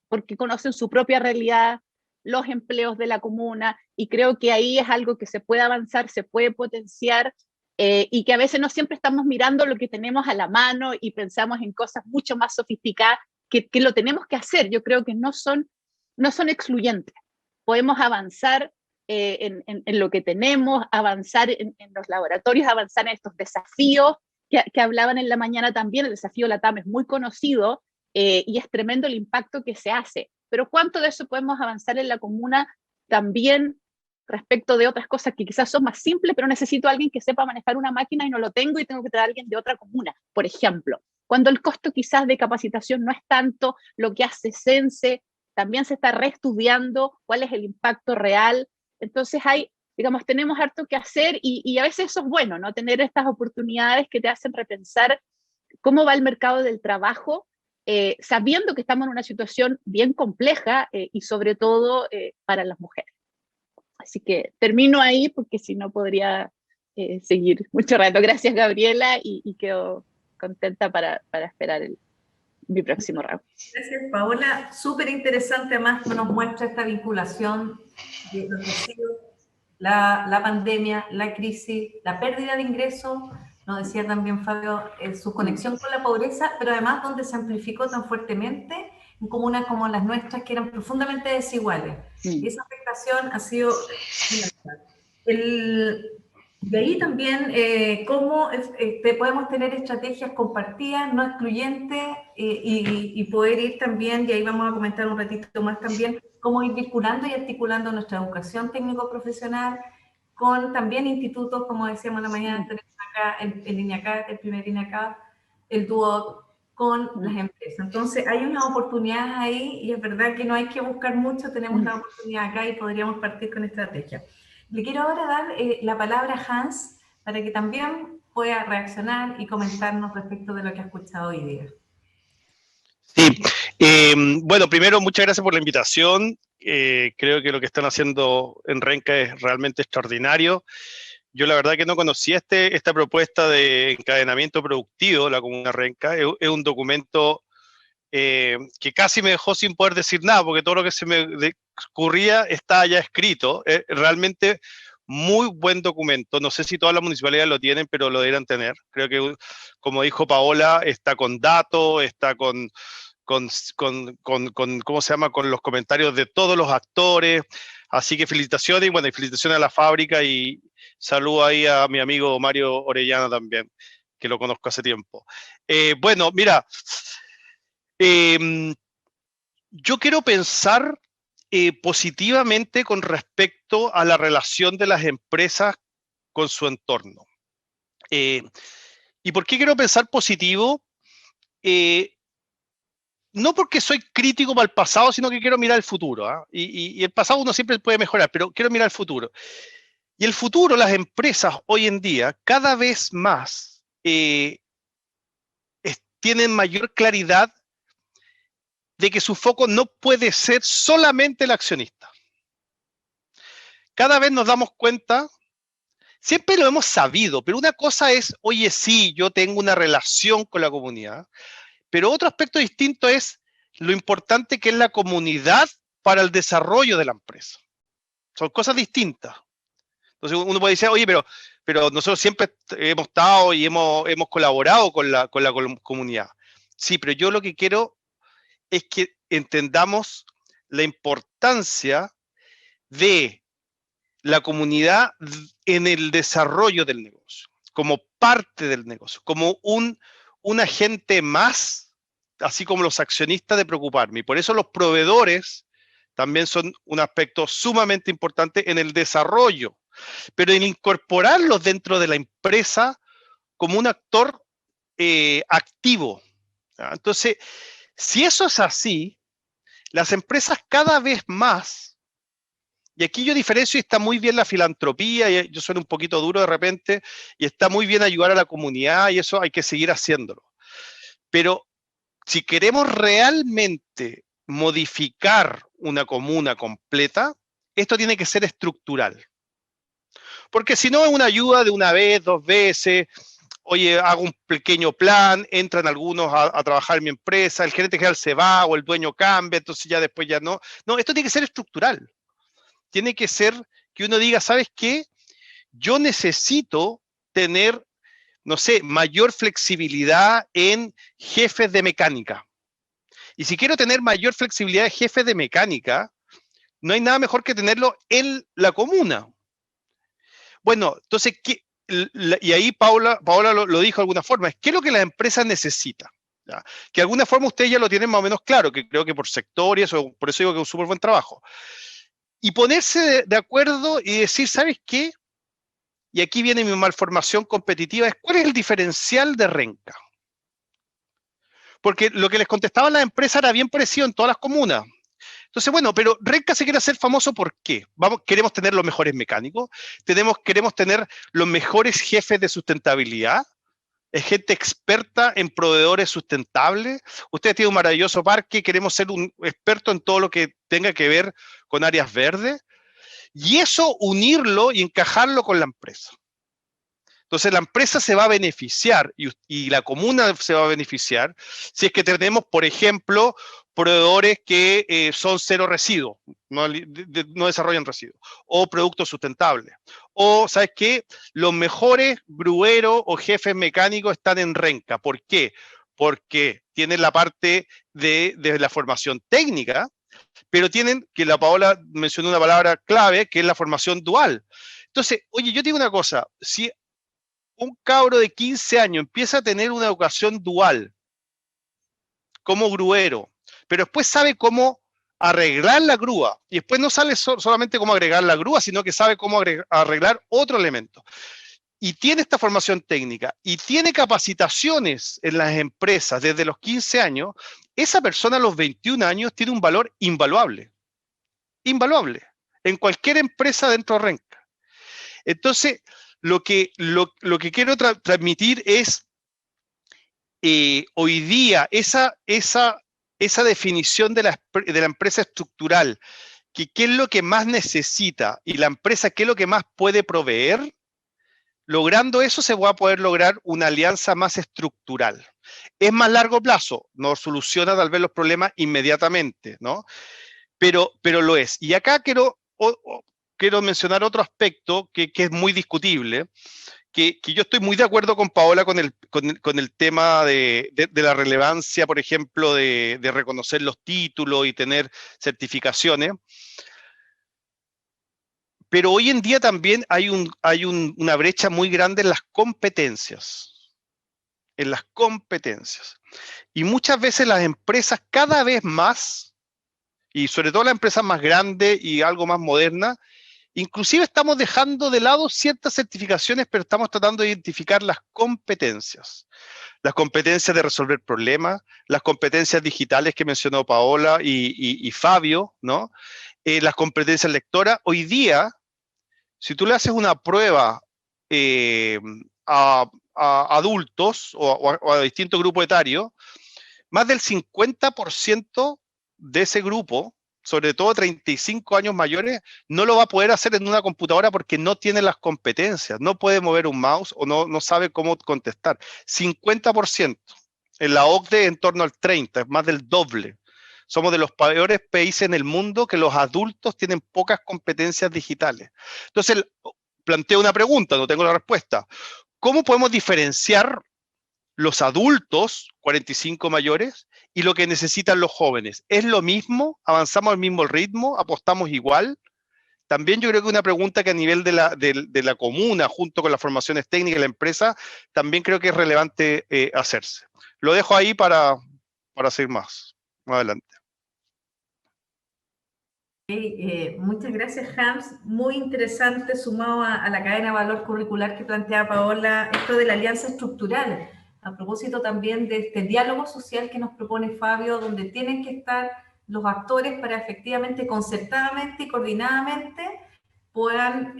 porque conocen su propia realidad, los empleos de la comuna, y creo que ahí es algo que se puede avanzar, se puede potenciar, y que a veces no siempre estamos mirando lo que tenemos a la mano y pensamos en cosas mucho más sofisticadas que lo tenemos que hacer. Yo creo que no son excluyentes. Podemos avanzar en lo que tenemos, avanzar en los laboratorios, avanzar en estos desafíos que hablaban en la mañana también. El desafío LATAM es muy conocido y es tremendo el impacto que se hace. Pero ¿cuánto de eso podemos avanzar en la comuna también respecto de otras cosas que quizás son más simples, pero necesito a alguien que sepa manejar una máquina y no lo tengo y tengo que traer a alguien de otra comuna, por ejemplo? Cuando el costo quizás de capacitación no es tanto lo que hace Sense, también se está reestudiando cuál es el impacto real. Entonces digamos, tenemos harto que hacer y a veces eso es bueno, ¿no? Tener estas oportunidades que te hacen repensar cómo va el mercado del trabajo, sabiendo que estamos en una situación bien compleja y sobre todo para las mujeres. Así que termino ahí porque si no podría seguir mucho rato. Gracias, Gabriela, y quedo contenta para esperar mi próximo round. Gracias, Paola. Súper interesante, además, que nos muestra esta vinculación de lo que ha sido la pandemia, la crisis, la pérdida de ingresos. Nos decía también Fabio, su conexión con la pobreza, pero además donde se amplificó tan fuertemente en comunas como las nuestras, que eran profundamente desiguales. Y esa afectación ha sido de ahí también cómo podemos tener estrategias compartidas, no excluyentes, y poder ir también, y ahí vamos a comentar un ratito más también, cómo ir vinculando y articulando nuestra educación técnico-profesional con también institutos, como decíamos la mañana, tenemos acá el INEACAP, el primer INEACAP, el DUOC, con las empresas. Entonces hay unas oportunidades ahí y es verdad que no hay que buscar mucho, tenemos la oportunidad acá y podríamos partir con estrategia. Le quiero ahora dar la palabra a Hans para que también pueda reaccionar y comentarnos respecto de lo que ha escuchado hoy día. Sí, bueno, primero muchas gracias por la invitación. Creo que lo que están haciendo en Renca es realmente extraordinario. Yo la verdad que no conocía esta propuesta de encadenamiento productivo, la Comuna Renca. Es un documento que casi me dejó sin poder decir nada, porque todo lo que se me ocurría está ya escrito. Realmente muy buen documento. No sé si todas las municipalidades lo tienen, pero lo deberían tener. Creo que, como dijo Paola, está con datos, está con ¿cómo se llama? Con los comentarios de todos los actores. Así que felicitaciones, y bueno, y felicitaciones a la fábrica, y saludo ahí a mi amigo Mario Orellana también, que lo conozco hace tiempo. Bueno, mira, yo quiero pensar positivamente con respecto a la relación de las empresas con su entorno. ¿Y por qué quiero pensar positivo? No porque soy crítico para el pasado, sino que quiero mirar el futuro. ¿Ah? Y el pasado uno siempre puede mejorar, pero quiero mirar el futuro. Y el futuro, las empresas hoy en día, cada vez más tienen mayor claridad de que su foco no puede ser solamente el accionista. Cada vez nos damos cuenta, siempre lo hemos sabido, pero una cosa es, oye, sí, yo tengo una relación con la comunidad, pero otro aspecto distinto es lo importante que es la comunidad para el desarrollo de la empresa. Son cosas distintas. Entonces uno puede decir, oye, pero nosotros siempre hemos estado y hemos colaborado con la comunidad. Sí, pero yo lo que quiero es que entendamos la importancia de la comunidad en el desarrollo del negocio, como parte del negocio, como un agente más, así como los accionistas, de preocuparme. Y por eso los proveedores también son un aspecto sumamente importante en el desarrollo, pero en incorporarlos dentro de la empresa como un actor activo. ¿Ya? Entonces, si eso es así, las empresas cada vez más, y aquí yo diferencio y está muy bien la filantropía, y yo soy un poquito duro de repente, y está muy bien ayudar a la comunidad, y eso hay que seguir haciéndolo. Pero si queremos realmente modificar una comuna completa, esto tiene que ser estructural. Porque si no es una ayuda de una vez, 2 veces, oye, hago un pequeño plan, entran algunos a trabajar en mi empresa, el gerente general se va o el dueño cambia, entonces ya después ya no. No, esto tiene que ser estructural. Tiene que ser que uno diga, ¿sabes qué? Yo necesito tener, no sé, mayor flexibilidad en jefes de mecánica. Y si quiero tener mayor flexibilidad de jefes de mecánica, no hay nada mejor que tenerlo en la comuna. Bueno, entonces, y ahí Paola lo dijo de alguna forma, ¿qué es lo que la empresa necesita? ¿Ya? Que de alguna forma ustedes ya lo tienen más o menos claro, que creo que por sector y eso, por eso digo que es un súper buen trabajo. Y ponerse de acuerdo y decir, ¿sabes qué? Y aquí viene mi malformación competitiva, es ¿cuál es el diferencial de Renca? Porque lo que les contestaban las empresas era bien parecido en todas las comunas. Entonces, bueno, pero Renca se quiere hacer famoso ¿por qué? Queremos tener los mejores mecánicos, queremos tener los mejores jefes de sustentabilidad, es gente experta en proveedores sustentables. Ustedes tienen un maravilloso parque, queremos ser un experto en todo lo que tenga que ver con áreas verdes, y eso unirlo y encajarlo con la empresa. Entonces la empresa se va a beneficiar y la comuna se va a beneficiar si es que tenemos, por ejemplo, proveedores que son cero residuos, no desarrollan residuos, o productos sustentables. O, ¿sabes qué? Los mejores grueros o jefes mecánicos están en Renca. ¿Por qué? Porque tienen la parte de la formación técnica, pero tienen, que la Paola mencionó una palabra clave, que es la formación dual. Entonces, oye, yo te digo una cosa, si un cabro de 15 años empieza a tener una educación dual como gruero, pero después sabe cómo arreglar la grúa, y después no sabe solamente cómo agregar la grúa, sino que sabe cómo arreglar otro elemento, y tiene esta formación técnica, y tiene capacitaciones en las empresas desde los 15 años, esa persona a los 21 años tiene un valor invaluable, en cualquier empresa dentro de Renca. Entonces, lo que quiero transmitir es hoy día esa definición de la empresa estructural, que qué es lo que más necesita y la empresa qué es lo que más puede proveer, logrando eso se va a poder lograr una alianza más estructural. Es más largo plazo, no soluciona tal vez los problemas inmediatamente, ¿no? Pero lo es. Y acá quiero mencionar otro aspecto que es muy discutible, que yo estoy muy de acuerdo con Paola con el tema de la relevancia, por ejemplo, de reconocer los títulos y tener certificaciones. Pero hoy en día también hay una brecha muy grande en las competencias. Y muchas veces las empresas cada vez más y sobre todo las empresas más grandes y algo más modernas, inclusive estamos dejando de lado ciertas certificaciones, pero estamos tratando de identificar las competencias. Las competencias de resolver problemas, las competencias digitales que mencionó Paola y Fabio, ¿no? Las competencias lectoras. Hoy día, si tú le haces una prueba a adultos o a distintos grupos etarios, más del 50% de ese grupo, sobre todo 35 años mayores, no lo va a poder hacer en una computadora porque no tiene las competencias, no puede mover un mouse o no sabe cómo contestar. 50%. En la OCDE en torno al 30%, es más del doble. Somos de los peores países en el mundo que los adultos tienen pocas competencias digitales. Entonces, planteo una pregunta, no tengo la respuesta. ¿Cómo podemos diferenciar los adultos, 45 mayores, y lo que necesitan los jóvenes? ¿Es lo mismo? ¿Avanzamos al mismo ritmo? ¿Apostamos igual? También yo creo que una pregunta que a nivel de la comuna, junto con las formaciones técnicas de la empresa, también creo que es relevante hacerse. Lo dejo ahí para seguir más adelante. Muchas gracias, Hans. Muy interesante, sumado a la cadena de valor curricular que planteaba Paola, esto de la alianza estructural. A propósito también de este diálogo social que nos propone Fabio, donde tienen que estar los actores para efectivamente, concertadamente y coordinadamente puedan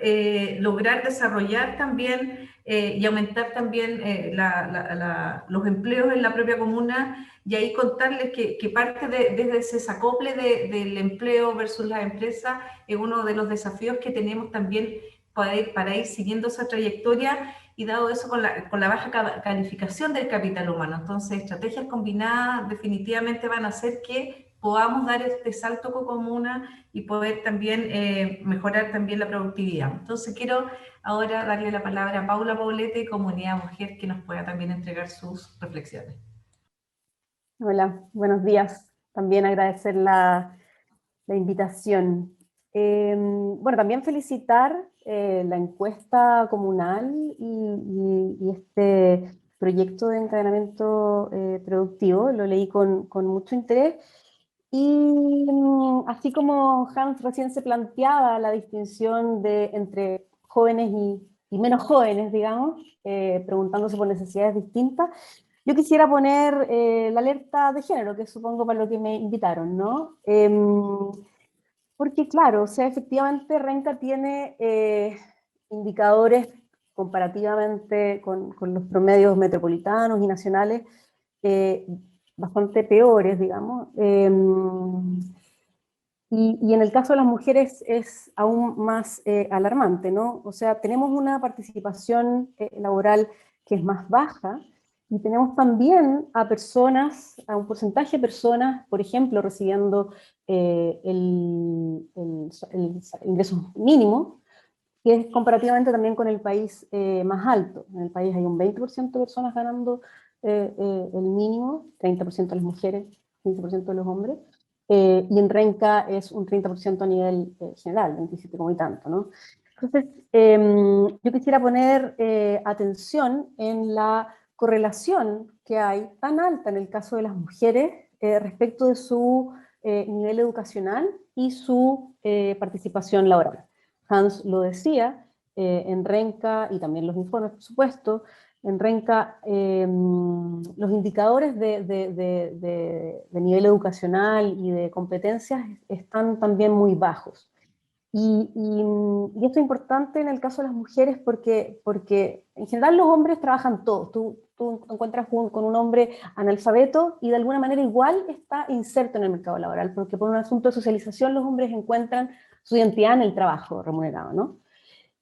lograr desarrollar también y aumentar también los empleos en la propia comuna, y ahí contarles que parte desde ese desacople del empleo versus las empresas es uno de los desafíos que tenemos también para ir siguiendo esa trayectoria, y dado eso con la baja calificación del capital humano. Entonces, estrategias combinadas definitivamente van a hacer que podamos dar este salto comuna y poder también mejorar también la productividad. Entonces quiero ahora darle la palabra a Paula Poblete, Comunidad Mujer, que nos pueda también entregar sus reflexiones. Hola, buenos días. También agradecer la invitación. Bueno, también felicitar la encuesta comunal y este proyecto de encadenamiento productivo. Lo leí con mucho interés. Y así como Hans recién se planteaba la distinción entre jóvenes y menos jóvenes, digamos, preguntándose por necesidades distintas, yo quisiera poner la alerta de género, que supongo para lo que me invitaron, ¿no? Porque claro, o sea, efectivamente Renca tiene indicadores comparativamente con los promedios metropolitanos y nacionales bastante peores, digamos. Y en el caso de las mujeres es aún más alarmante, ¿no? O sea, tenemos una participación laboral que es más baja, y tenemos también a personas, a un porcentaje de personas, por ejemplo, recibiendo el ingreso mínimo, que es comparativamente también con el país más alto. En el país hay un 20% de personas ganando el mínimo, 30% de las mujeres, 15% de los hombres, y en Renca es un 30% a nivel general, 27 como y tanto, ¿no? Entonces, yo quisiera poner atención en la correlación que hay tan alta en el caso de las mujeres respecto de su nivel educacional y su participación laboral. Hans lo decía, en Renca, y también los informes, por supuesto, en Renca los indicadores de nivel educacional y de competencias están también muy bajos. Y esto es importante en el caso de las mujeres porque en general los hombres trabajan todos. Tú encuentras con un hombre analfabeto y de alguna manera igual está inserto en el mercado laboral, porque por un asunto de socialización los hombres encuentran su identidad en el trabajo remunerado, ¿no?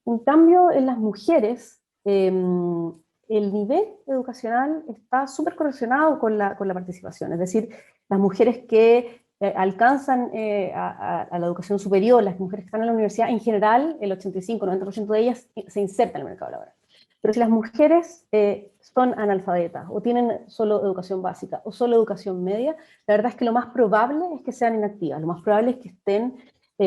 En cambio, en las mujeres, el nivel educacional está súper correlacionado con la participación. Es decir, las mujeres que alcanzan a la educación superior, las mujeres que están en la universidad, en general, el 85-90% de ellas se insertan en el mercado laboral. Pero si las mujeres son analfabetas, o tienen solo educación básica, o solo educación media, la verdad es que lo más probable es que sean inactivas, lo más probable es que estén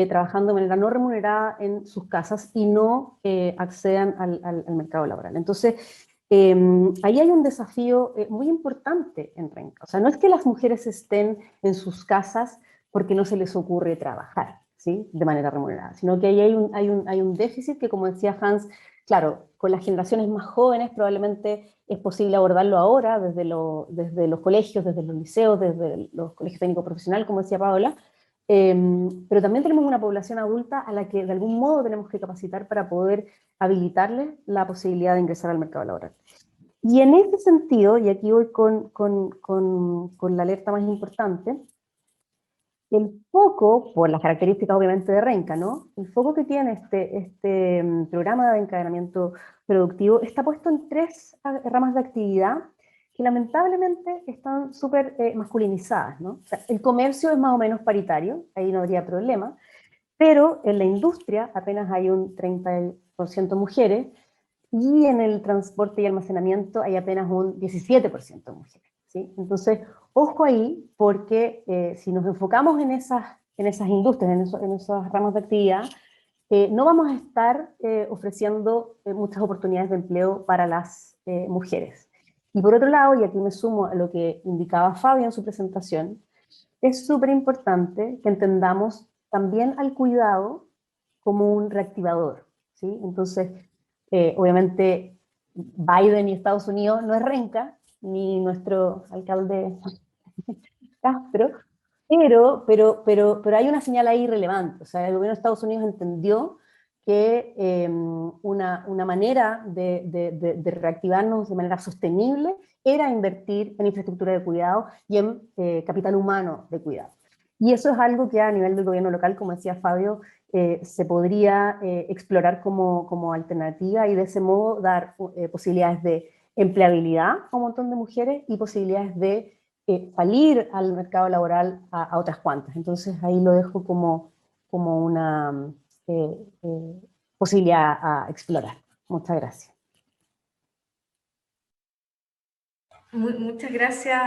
trabajando de manera no remunerada en sus casas y no accedan al mercado laboral. Entonces, ahí hay un desafío muy importante en Renca. O sea, no es que las mujeres estén en sus casas porque no se les ocurre trabajar, ¿sí? De manera remunerada, sino que ahí hay un déficit que, como decía Hans, claro, con las generaciones más jóvenes probablemente es posible abordarlo ahora desde los colegios, desde los liceos, desde los colegios técnicos profesionales, como decía Paola, pero también tenemos una población adulta a la que de algún modo tenemos que capacitar para poder habilitarles la posibilidad de ingresar al mercado laboral. Y en ese sentido, y aquí voy con la alerta más importante, el foco, por las características obviamente de Renca, ¿no? El foco que tiene este programa de encadenamiento productivo está puesto en 3 ramas de actividad que lamentablemente están súper masculinizadas, ¿no? O sea, el comercio es más o menos paritario, ahí no habría problema, pero en la industria apenas hay un 30% mujeres, y en el transporte y almacenamiento hay apenas un 17% de mujeres, ¿sí? Entonces, ojo ahí, porque si nos enfocamos en esas industrias, en esos ramos de actividad, no vamos a estar ofreciendo muchas oportunidades de empleo para las mujeres. Y por otro lado, y aquí me sumo a lo que indicaba Fabio en su presentación, es súper importante que entendamos también al cuidado como un reactivador, ¿sí? Entonces, obviamente, Biden y Estados Unidos no es Renca, ni nuestro alcalde Castro, pero hay una señal ahí relevante. O sea, el gobierno de Estados Unidos entendió que una manera de reactivarnos de manera sostenible era invertir en infraestructura de cuidado y en capital humano de cuidado. Y eso es algo que a nivel del gobierno local, como decía Fabio, se podría explorar como alternativa y de ese modo dar posibilidades de empleabilidad a un montón de mujeres y posibilidades de salir al mercado laboral a otras cuantas. Entonces ahí lo dejo como una posibilidad a explorar. Muchas gracias. Muchas gracias,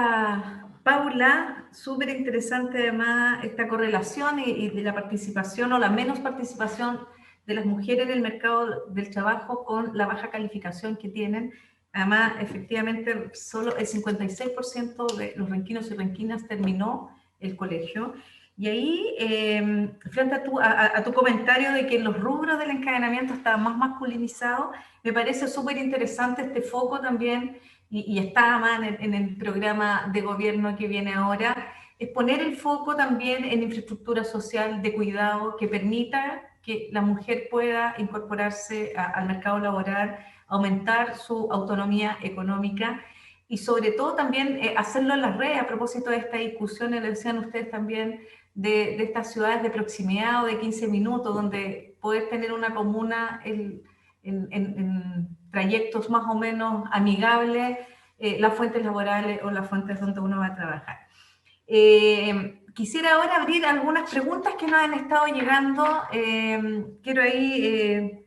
Paula. Súper interesante además esta correlación y de la participación o la menos participación de las mujeres en el mercado del trabajo con la baja calificación que tienen. Además, efectivamente, solo el 56% de los renquinos y renquinas terminó el colegio. Y ahí, frente a tu comentario de que los rubros del encadenamiento estaban más masculinizados, me parece súper interesante este foco también, y está más en el programa de gobierno que viene ahora, es poner el foco también en infraestructura social de cuidado que permita que la mujer pueda incorporarse al mercado laboral, aumentar su autonomía económica y sobre todo también hacerlo en las redes. A propósito de esta discusión, le decían ustedes también de estas ciudades de proximidad o de 15 minutos, donde poder tener una comuna en trayectos más o menos amigables, las fuentes laborales o las fuentes donde uno va a trabajar. Quisiera ahora abrir algunas preguntas que nos han estado llegando. Quiero ahí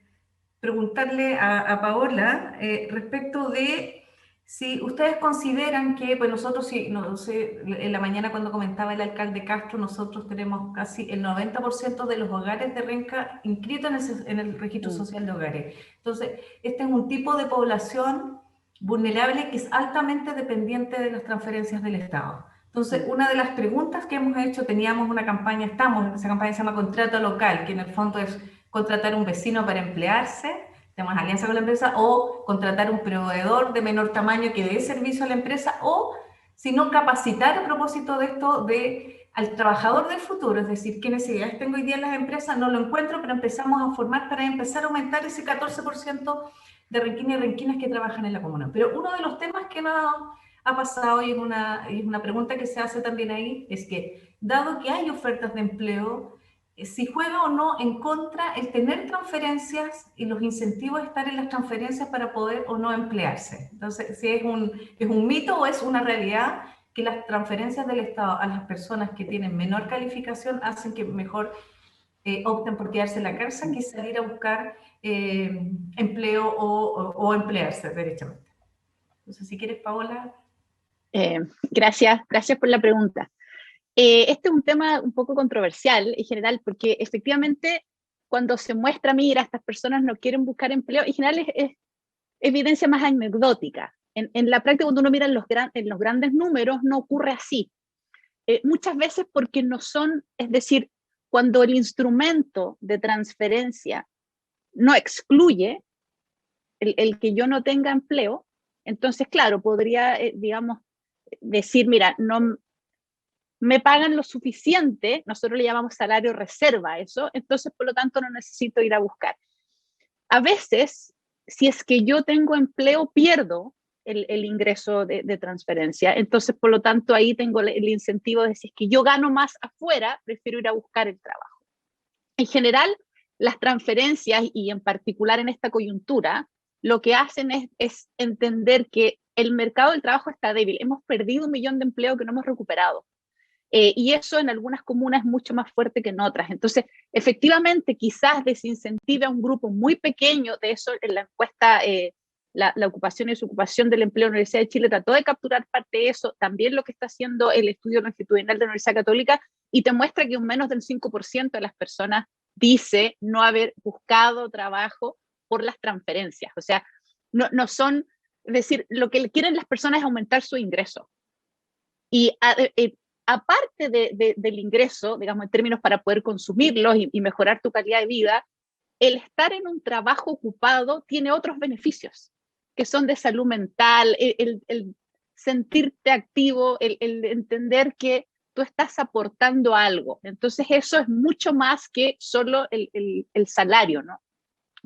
preguntarle a Paola respecto de si ustedes consideran que, pues nosotros, sí, no sé, en la mañana cuando comentaba el alcalde Castro, nosotros tenemos casi el 90% de los hogares de Renca inscritos en el registro social de hogares. Entonces, este es un tipo de población vulnerable que es altamente dependiente de las transferencias del Estado. Entonces, una de las preguntas que hemos hecho, teníamos una campaña, estamos en esa campaña que se llama Contrato Local, que en el fondo es contratar un vecino para emplearse, tenemos alianza con la empresa, o contratar un proveedor de menor tamaño que dé servicio a la empresa, o si no, capacitar a propósito de esto al trabajador del futuro, es decir, qué necesidades tengo hoy día en las empresas, no lo encuentro, pero empezamos a formar para empezar a aumentar ese 14% de renquines y renquinas que trabajan en la comuna. Pero uno de los temas que nos ha pasado, y es una pregunta que se hace también ahí, es que dado que hay ofertas de empleo, si juega o no en contra el tener transferencias y los incentivos de estar en las transferencias para poder o no emplearse. Entonces, si es un mito o es una realidad que las transferencias del Estado a las personas que tienen menor calificación hacen que mejor opten por quedarse en la casa que salir a buscar empleo o emplearse derechamente. Entonces, si quieres, Paola. Gracias por la pregunta. Este es un tema un poco controversial en general, porque efectivamente cuando se muestra, mira, estas personas no quieren buscar empleo, en general es evidencia más anecdótica. En la práctica, cuando uno mira en los grandes números, no ocurre así. muchas veces porque no son, es decir, cuando el instrumento de transferencia no excluye el que yo no tenga empleo, entonces, claro, podría, digamos, decir, mira, no me pagan lo suficiente, nosotros le llamamos salario reserva a eso, entonces, por lo tanto, no necesito ir a buscar. A veces, si es que yo tengo empleo, pierdo el ingreso de transferencia, entonces, por lo tanto, ahí tengo el incentivo de si es que yo gano más afuera, prefiero ir a buscar el trabajo. En general, las transferencias, y en particular en esta coyuntura, lo que hacen es entender que el mercado del trabajo está débil. Hemos perdido 1 millón de empleos que no hemos recuperado. Y eso en algunas comunas es mucho más fuerte que en otras. Entonces, efectivamente, quizás desincentive a un grupo muy pequeño. De eso, en la encuesta, la ocupación y desocupación del empleo de la Universidad de Chile trató de capturar parte de eso. También lo que está haciendo el estudio longitudinal de la Universidad Católica, y te muestra que un menos del 5% de las personas dice no haber buscado trabajo por las transferencias. O sea, no son, es decir, lo que quieren las personas es aumentar su ingreso. Y aparte del ingreso, digamos, en términos para poder consumirlos y mejorar tu calidad de vida, el estar en un trabajo ocupado tiene otros beneficios, que son de salud mental, el sentirte activo, el entender que tú estás aportando algo. Entonces eso es mucho más que solo el salario, ¿no?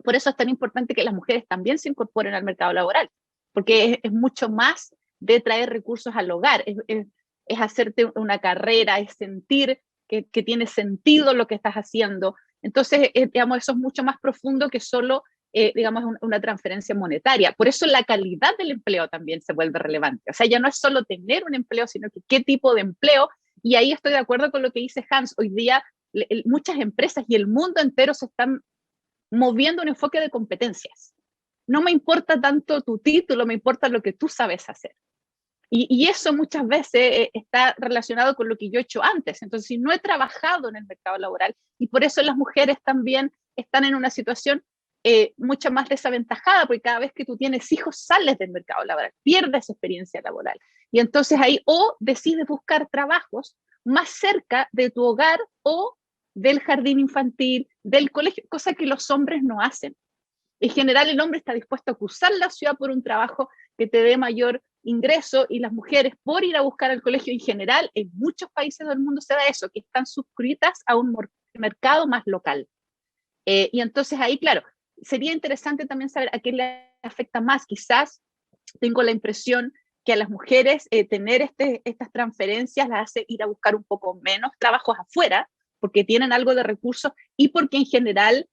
Por eso es tan importante que las mujeres también se incorporen al mercado laboral, porque es mucho más de traer recursos al hogar, es hacerte una carrera, es sentir que tiene sentido lo que estás haciendo. Entonces, digamos, eso es mucho más profundo que solo, digamos, una transferencia monetaria. Por eso la calidad del empleo también se vuelve relevante. O sea, ya no es solo tener un empleo, sino que qué tipo de empleo. Y ahí estoy de acuerdo con lo que dice Hans. Hoy día muchas empresas y el mundo entero se están moviendo un enfoque de competencias. No me importa tanto tu título, me importa lo que tú sabes hacer. Y eso muchas veces está relacionado con lo que yo he hecho antes. Entonces, si no he trabajado en el mercado laboral, y por eso las mujeres también están en una situación mucho más desaventajada, porque cada vez que tú tienes hijos sales del mercado laboral, pierdes experiencia laboral. Y entonces ahí o decides buscar trabajos más cerca de tu hogar o del jardín infantil, del colegio, cosa que los hombres no hacen. En general, el hombre está dispuesto a cruzar la ciudad por un trabajo que te dé mayor ingreso, y las mujeres por ir a buscar al colegio. En general, en muchos países del mundo se da eso, que están suscritas a un mercado más local. Y entonces ahí, claro, sería interesante también saber a qué le afecta más. Quizás tengo la impresión que a las mujeres tener estas transferencias las hace ir a buscar un poco menos trabajos afuera, porque tienen algo de recursos y porque en general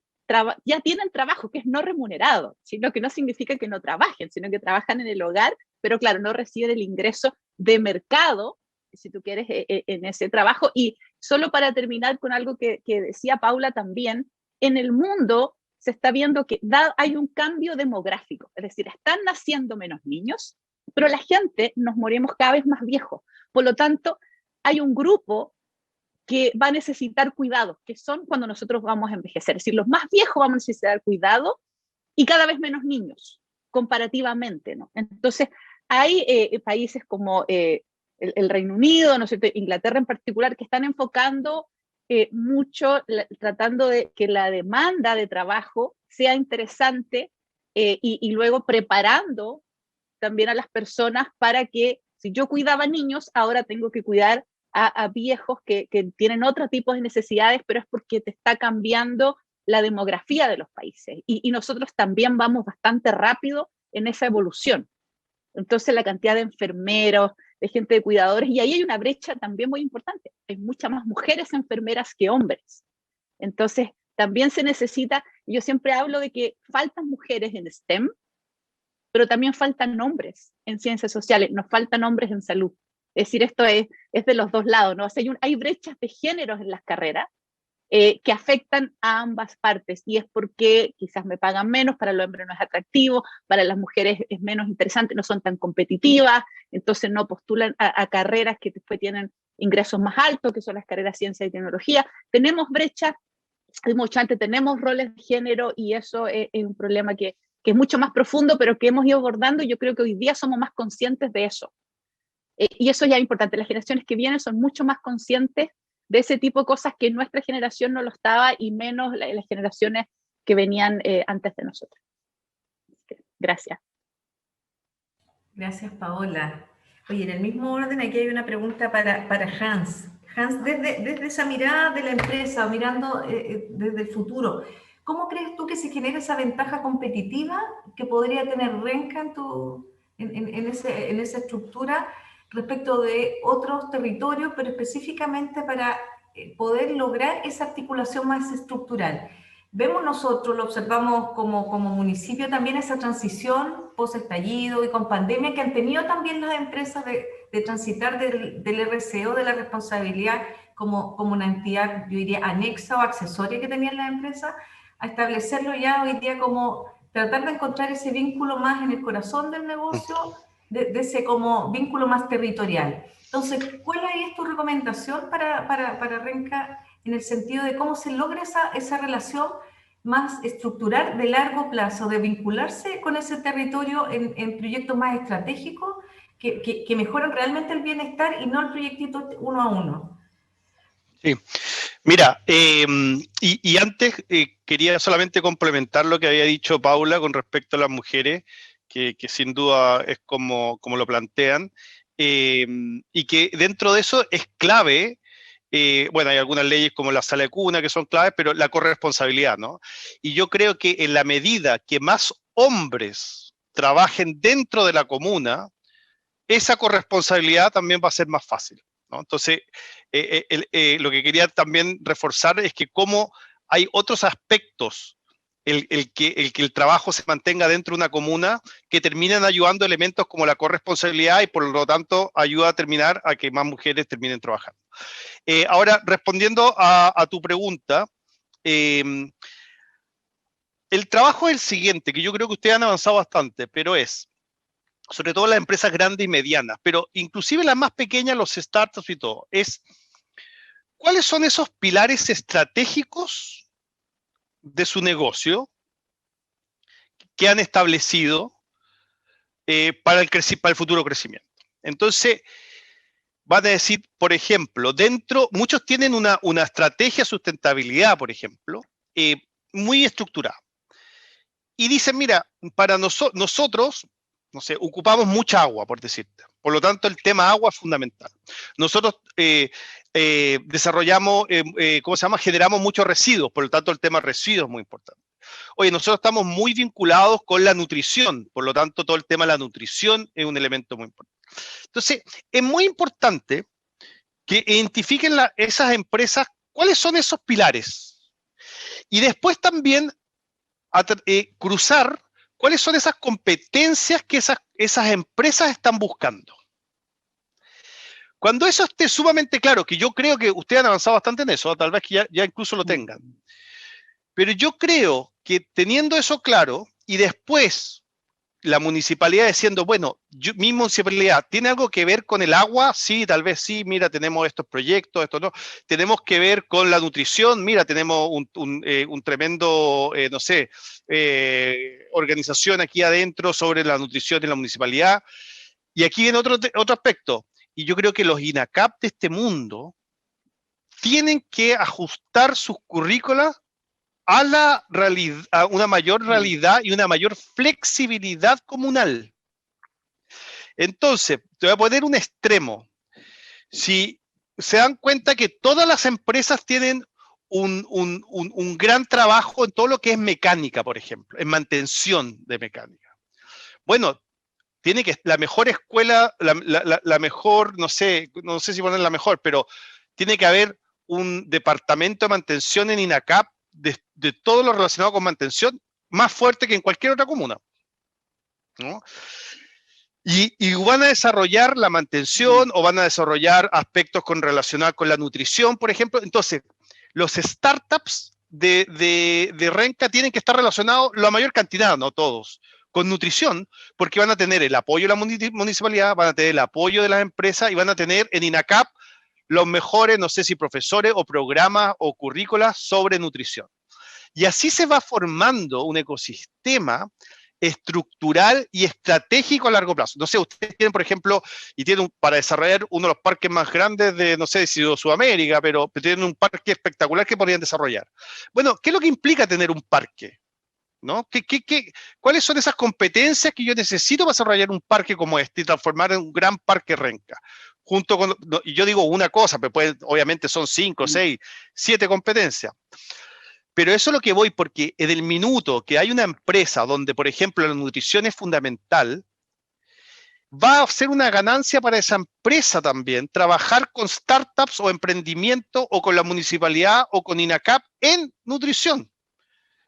ya tienen trabajo que es no remunerado, sino que no significa que no trabajen, sino que trabajan en el hogar, pero claro, no reciben el ingreso de mercado, si tú quieres, en ese trabajo. Y solo para terminar con algo que decía Paula también, en el mundo se está viendo que hay un cambio demográfico, es decir, están naciendo menos niños, pero la gente nos morimos cada vez más viejos. Por lo tanto, hay un grupo que va a necesitar cuidado, que son cuando nosotros vamos a envejecer. Es decir, los más viejos vamos a necesitar cuidado y cada vez menos niños, comparativamente, ¿no? Entonces, hay países como el Reino Unido, ¿no sé, Inglaterra en particular, que están enfocando mucho, tratando de que la demanda de trabajo sea interesante y luego preparando también a las personas para que, si yo cuidaba niños, ahora tengo que cuidar a viejos que tienen otro tipo de necesidades, pero es porque te está cambiando la demografía de los países. Y nosotros también vamos bastante rápido en esa evolución. Entonces la cantidad de enfermeros, de gente de cuidadores, y ahí hay una brecha también muy importante. Hay muchas más mujeres enfermeras que hombres. Entonces también se necesita, yo siempre hablo de que faltan mujeres en STEM, pero también faltan hombres en ciencias sociales, nos faltan hombres en salud. Es decir, esto es de los dos lados, ¿no? O sea, hay brechas de géneros en las carreras que afectan a ambas partes, y es porque quizás me pagan menos, para los hombres no es atractivo, para las mujeres es menos interesante, no son tan competitivas, entonces no postulan a carreras que después tienen ingresos más altos, que son las carreras de ciencia y tecnología. Tenemos brechas, mucho antes tenemos roles de género, y eso es un problema que es mucho más profundo, pero que hemos ido abordando, y yo creo que hoy día somos más conscientes de eso. Y eso ya es importante. Las generaciones que vienen son mucho más conscientes de ese tipo de cosas que nuestra generación no lo estaba, y menos las generaciones que venían antes de nosotros. Gracias. Gracias, Paola. Oye, en el mismo orden, aquí hay una pregunta para Hans. Hans, desde esa mirada de la empresa, mirando desde el futuro, ¿cómo crees tú que se genera esa ventaja competitiva que podría tener Renca en esa estructura respecto de otros territorios, pero específicamente para poder lograr esa articulación más estructural? Vemos nosotros, lo observamos como municipio también, esa transición post-estallido y con pandemia que han tenido también las empresas de transitar del RCO, de la responsabilidad como una entidad, yo diría, anexa o accesoria que tenían las empresas, a establecerlo ya hoy día como tratar de encontrar ese vínculo más en el corazón del negocio, de ese como vínculo más territorial. Entonces, ¿cuál es tu recomendación para Renca en el sentido de cómo se logra esa relación más estructural de largo plazo, de vincularse con ese territorio en proyectos más estratégicos que mejoran realmente el bienestar y no el proyectito uno a uno? Sí, mira, y antes quería solamente complementar lo que había dicho Paula con respecto a las mujeres, que sin duda es como lo plantean, y que dentro de eso es clave. Bueno, hay algunas leyes como la sala de cuna que son claves, pero la corresponsabilidad, ¿no? Y yo creo que en la medida que más hombres trabajen dentro de la comuna, esa corresponsabilidad también va a ser más fácil, ¿no? Entonces, lo que quería también reforzar es que como hay otros aspectos, el que el trabajo se mantenga dentro de una comuna, que terminan ayudando elementos como la corresponsabilidad y por lo tanto ayuda a terminar a que más mujeres terminen trabajando. Ahora, respondiendo a tu pregunta, el trabajo es el siguiente, que yo creo que ustedes han avanzado bastante, pero es, sobre todo las empresas grandes y medianas, pero inclusive las más pequeñas, los startups y todo, es cuáles son esos pilares estratégicos de su negocio que han establecido para el futuro crecimiento. Entonces, van a decir, por ejemplo, muchos tienen una estrategia de sustentabilidad, por ejemplo, muy estructurada. Y dicen, mira, para nosotros, no sé, ocupamos mucha agua, por decirte. Por lo tanto, el tema agua es fundamental. Nosotros desarrollamos, ¿cómo se llama? Generamos muchos residuos, por lo tanto, el tema residuos es muy importante. Oye, nosotros estamos muy vinculados con la nutrición, por lo tanto, todo el tema de la nutrición es un elemento muy importante. Entonces, es muy importante que identifiquen esas empresas cuáles son esos pilares. Y después también cruzar cuáles son esas competencias que esas empresas están buscando. Cuando eso esté sumamente claro, que yo creo que ustedes han avanzado bastante en eso, tal vez que ya incluso lo tengan, pero yo creo que teniendo eso claro y después la municipalidad diciendo, bueno, mi municipalidad, ¿tiene algo que ver con el agua? Sí, tal vez sí, mira, tenemos estos proyectos, esto no. Tenemos que ver con la nutrición, mira, tenemos un tremendo, no sé, organización aquí adentro sobre la nutrición en la municipalidad. Y aquí viene otro aspecto, y yo creo que los INACAP de este mundo tienen que ajustar sus currículas a la realidad, a una mayor realidad y una mayor flexibilidad comunal. Entonces, te voy a poner un extremo. Si se dan cuenta que todas las empresas tienen un gran trabajo en todo lo que es mecánica, por ejemplo, en mantención de mecánica. Bueno, tiene que la mejor escuela, la mejor, no sé si poner la mejor, pero tiene que haber un departamento de mantención en INACAP de todo lo relacionado con mantención más fuerte que en cualquier otra comuna, ¿no? Y van a desarrollar la mantención o van a desarrollar aspectos relacionados con la nutrición, por ejemplo. Entonces, los startups de Renca tienen que estar relacionados, la mayor cantidad, no todos, con nutrición, porque van a tener el apoyo de la municipalidad, van a tener el apoyo de las empresas y van a tener en INACAP los mejores, no sé si profesores o programas o currículas sobre nutrición. Y así se va formando un ecosistema estructural y estratégico a largo plazo. No sé, ustedes tienen, por ejemplo, y tienen para desarrollar uno de los parques más grandes de, no sé si de Sudamérica, pero tienen un parque espectacular que podrían desarrollar. Bueno, ¿qué es lo que implica tener un parque? ¿No? ¿Cuáles son esas competencias que yo necesito para desarrollar un parque como este y transformar en un gran parque Renca? Junto con, y yo digo una cosa, pero obviamente son 5, 6, 7 competencias. Pero eso es lo que voy, porque en el minuto que hay una empresa donde, por ejemplo, la nutrición es fundamental, va a ser una ganancia para esa empresa también trabajar con startups o emprendimiento o con la municipalidad o con INACAP en nutrición.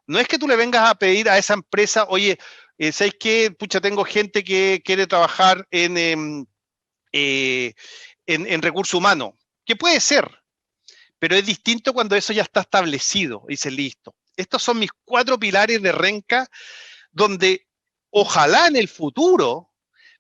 No es que tú le vengas a pedir a esa empresa, oye, ¿sabes qué? Pucha, tengo gente que quiere trabajar en recursos humanos, que puede ser, pero es distinto cuando eso ya está establecido, dice listo. Estos son mis 4 pilares de Renca, donde ojalá en el futuro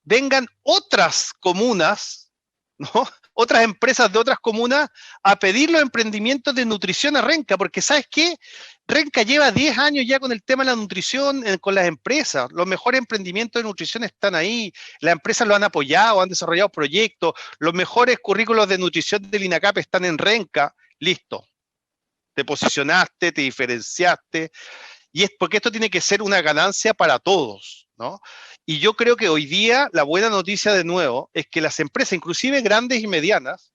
vengan otras comunas, ¿no? Otras empresas de otras comunas a pedir los emprendimientos de nutrición a Renca, porque ¿sabes qué? Renca lleva 10 años ya con el tema de la nutrición, con las empresas. Los mejores emprendimientos de nutrición están ahí. Las empresas lo han apoyado, han desarrollado proyectos. Los mejores currículos de nutrición del INACAP están en Renca. Listo. Te posicionaste, te diferenciaste. Y es porque esto tiene que ser una ganancia para todos, ¿no? Y yo creo que hoy día la buena noticia de nuevo es que las empresas, inclusive grandes y medianas,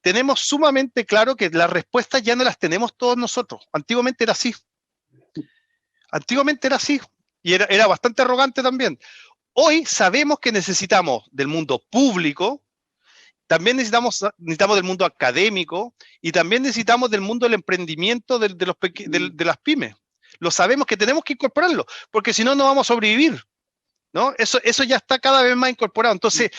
tenemos sumamente claro que las respuestas ya no las tenemos todos nosotros. Antiguamente era así. Antiguamente era así. Y era bastante arrogante también. Hoy sabemos que necesitamos del mundo público, también necesitamos del mundo académico y también necesitamos del mundo del emprendimiento de las pymes. Lo sabemos que tenemos que incorporarlo, porque si no, no vamos a sobrevivir, ¿no? Eso ya está cada vez más incorporado. Entonces,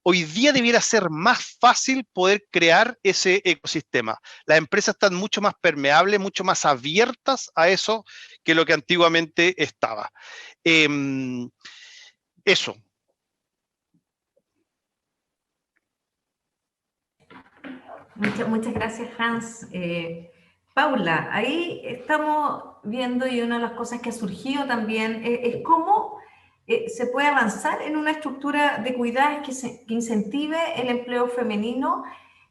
hoy día debiera ser más fácil poder crear ese ecosistema. Las empresas están mucho más permeables, mucho más abiertas a eso que lo que antiguamente estaba. Eso. Muchas gracias, Hans. Paula, ahí estamos viendo, y una de las cosas que ha surgido también es cómo se puede avanzar en una estructura de cuidados que incentive el empleo femenino,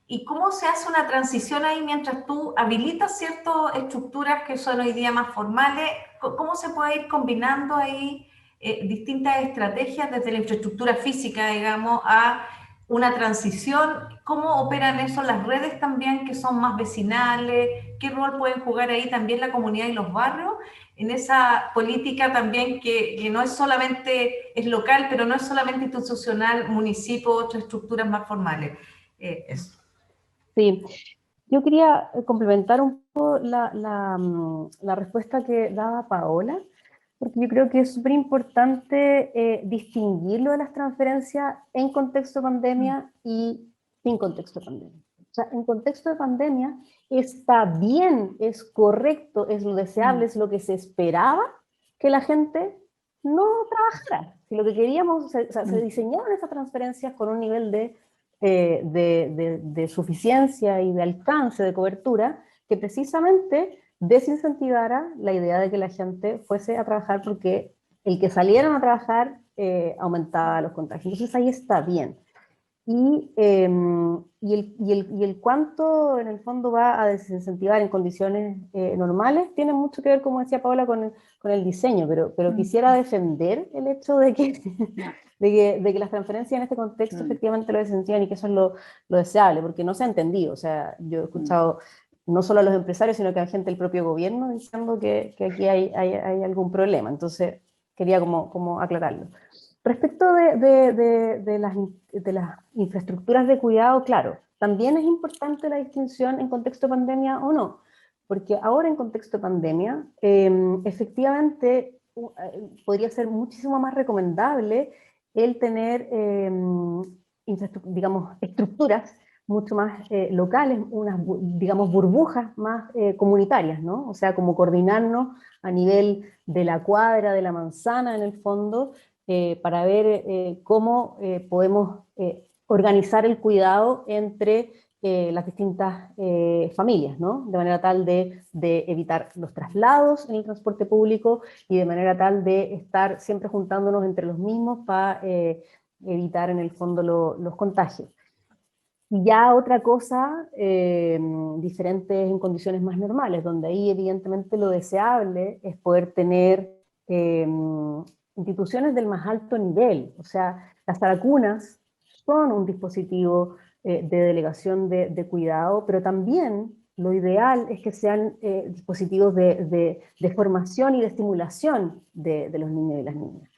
y cómo se hace una transición ahí mientras tú habilitas ciertas estructuras que son hoy día más formales. ¿Cómo se puede ir combinando ahí distintas estrategias desde la infraestructura física, digamos, a una transición? ¿Cómo operan eso las redes también, que son más vecinales? ¿Qué rol pueden jugar ahí también la comunidad y los barrios en esa política también que no es solamente, es local, pero no es solamente institucional, municipio, otras estructuras más formales? Eso. Sí, yo quería complementar un poco la respuesta que daba Paola, porque yo creo que es súper importante distinguir lo de las transferencias en contexto de pandemia y sin contexto de pandemia. O sea, en contexto de pandemia está bien, es correcto, es lo deseable, es lo que se esperaba que la gente no trabajara. Si lo que queríamos, se diseñaron esas transferencias con un nivel de suficiencia y de alcance, de cobertura, que precisamente desincentivara la idea de que la gente fuese a trabajar, porque el que salieran a trabajar aumentaba los contagios. Entonces ahí está bien. Y el cuánto en el fondo va a desincentivar en condiciones normales tiene mucho que ver, como decía Paola, con el diseño, pero quisiera defender el hecho de que de que las transferencias en este contexto efectivamente lo desincentivan, y que eso es lo deseable, porque no se ha entendido. O sea, yo he escuchado no solo a los empresarios, sino que a gente del propio gobierno diciendo que aquí hay algún problema. Entonces, quería como aclararlo. Respecto de las infraestructuras de cuidado, claro, también es importante la distinción en contexto de pandemia o no, porque ahora en contexto de pandemia, efectivamente, podría ser muchísimo más recomendable el tener, digamos, estructuras mucho más locales, unas, digamos, burbujas más comunitarias, ¿no? O sea, como coordinarnos a nivel de la cuadra, de la manzana, en el fondo, para ver cómo podemos organizar el cuidado entre las distintas familias, ¿no? De manera tal de evitar los traslados en el transporte público y de manera tal de estar siempre juntándonos entre los mismos para evitar en el fondo los contagios. Y ya otra cosa, diferente en condiciones más normales, donde ahí evidentemente lo deseable es poder tener instituciones del más alto nivel. O sea, las saracunas son un dispositivo de delegación de cuidado, pero también lo ideal es que sean dispositivos de formación y de estimulación de los niños y las niñas.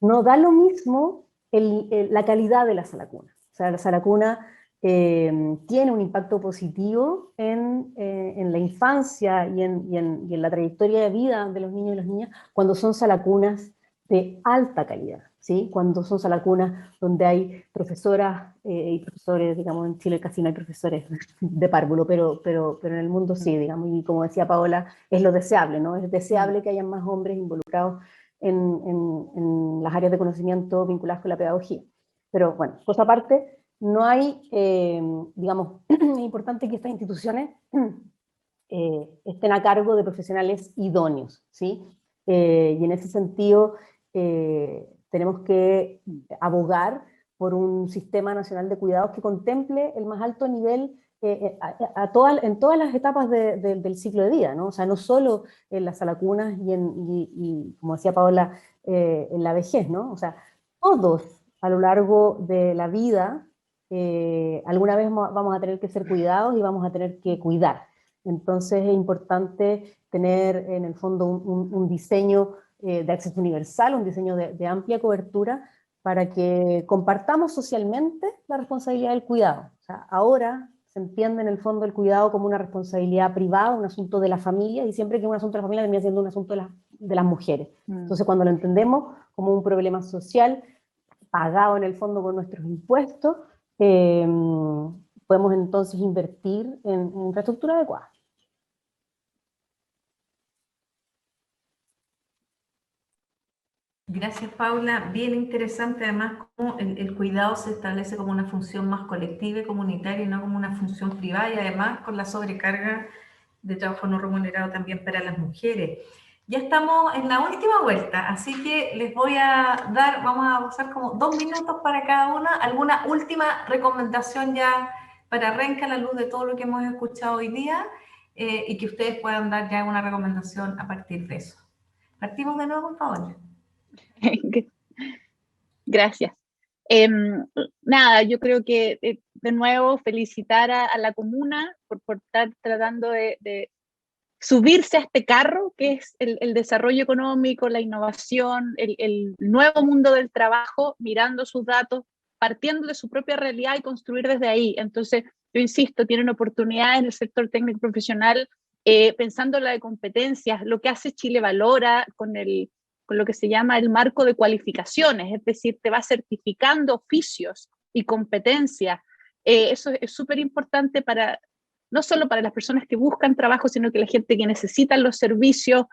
No da lo mismo la calidad de la sala cuna. O sea, la sala cuna tiene un impacto positivo en la infancia y en la trayectoria de vida de los niños y las niñas cuando son salacunas de alta calidad, ¿sí? Cuando son salacunas donde hay profesoras y profesores, digamos, en Chile casi no hay profesores de párvulo, pero en el mundo sí, digamos, y como decía Paola, es lo deseable, ¿no? Es deseable que haya más hombres involucrados en las áreas de conocimiento vinculadas con la pedagogía. Pero bueno, cosa aparte, no hay, digamos, es importante que estas instituciones estén a cargo de profesionales idóneos, ¿sí? Y en ese sentido tenemos que abogar por un sistema nacional de cuidados que contemple el más alto nivel en todas las etapas del ciclo de vida, ¿no? O sea, no solo en las salacunas y como decía Paola, en la vejez, ¿no? O sea, todos a lo largo de la vida alguna vez vamos a tener que ser cuidados y vamos a tener que cuidar. Entonces es importante tener en el fondo un diseño de acceso universal, un diseño de amplia cobertura para que compartamos socialmente la responsabilidad del cuidado. O sea, ahora se entiende en el fondo el cuidado como una responsabilidad privada, un asunto de la familia, y siempre que es un asunto de la familia termina siendo un asunto de las mujeres. Entonces cuando lo entendemos como un problema social, pagado en el fondo con nuestros impuestos, podemos entonces invertir en infraestructura adecuada. Gracias, Paula. Bien interesante, además, cómo el cuidado se establece como una función más colectiva y comunitaria y no como una función privada, y además con la sobrecarga de trabajo no remunerado también para las mujeres. Ya estamos en la última vuelta, así que les voy a dar, vamos a usar como 2 minutos para cada una, alguna última recomendación ya para Renca a la luz de todo lo que hemos escuchado hoy día y que ustedes puedan dar ya una recomendación a partir de eso. Partimos de nuevo, por favor. Gracias. Nada, yo creo que de nuevo felicitar a la comuna por estar tratando de subirse a este carro que es el desarrollo económico, la innovación, el nuevo mundo del trabajo, mirando sus datos, partiendo de su propia realidad y construir desde ahí. Entonces, yo insisto, tienen oportunidades en el sector técnico profesional, pensando en la de competencias, lo que hace Chile Valora con lo que se llama el marco de cualificaciones, es decir, te va certificando oficios y competencias. Eso es súper importante no solo para las personas que buscan trabajo, sino que la gente que necesita los servicios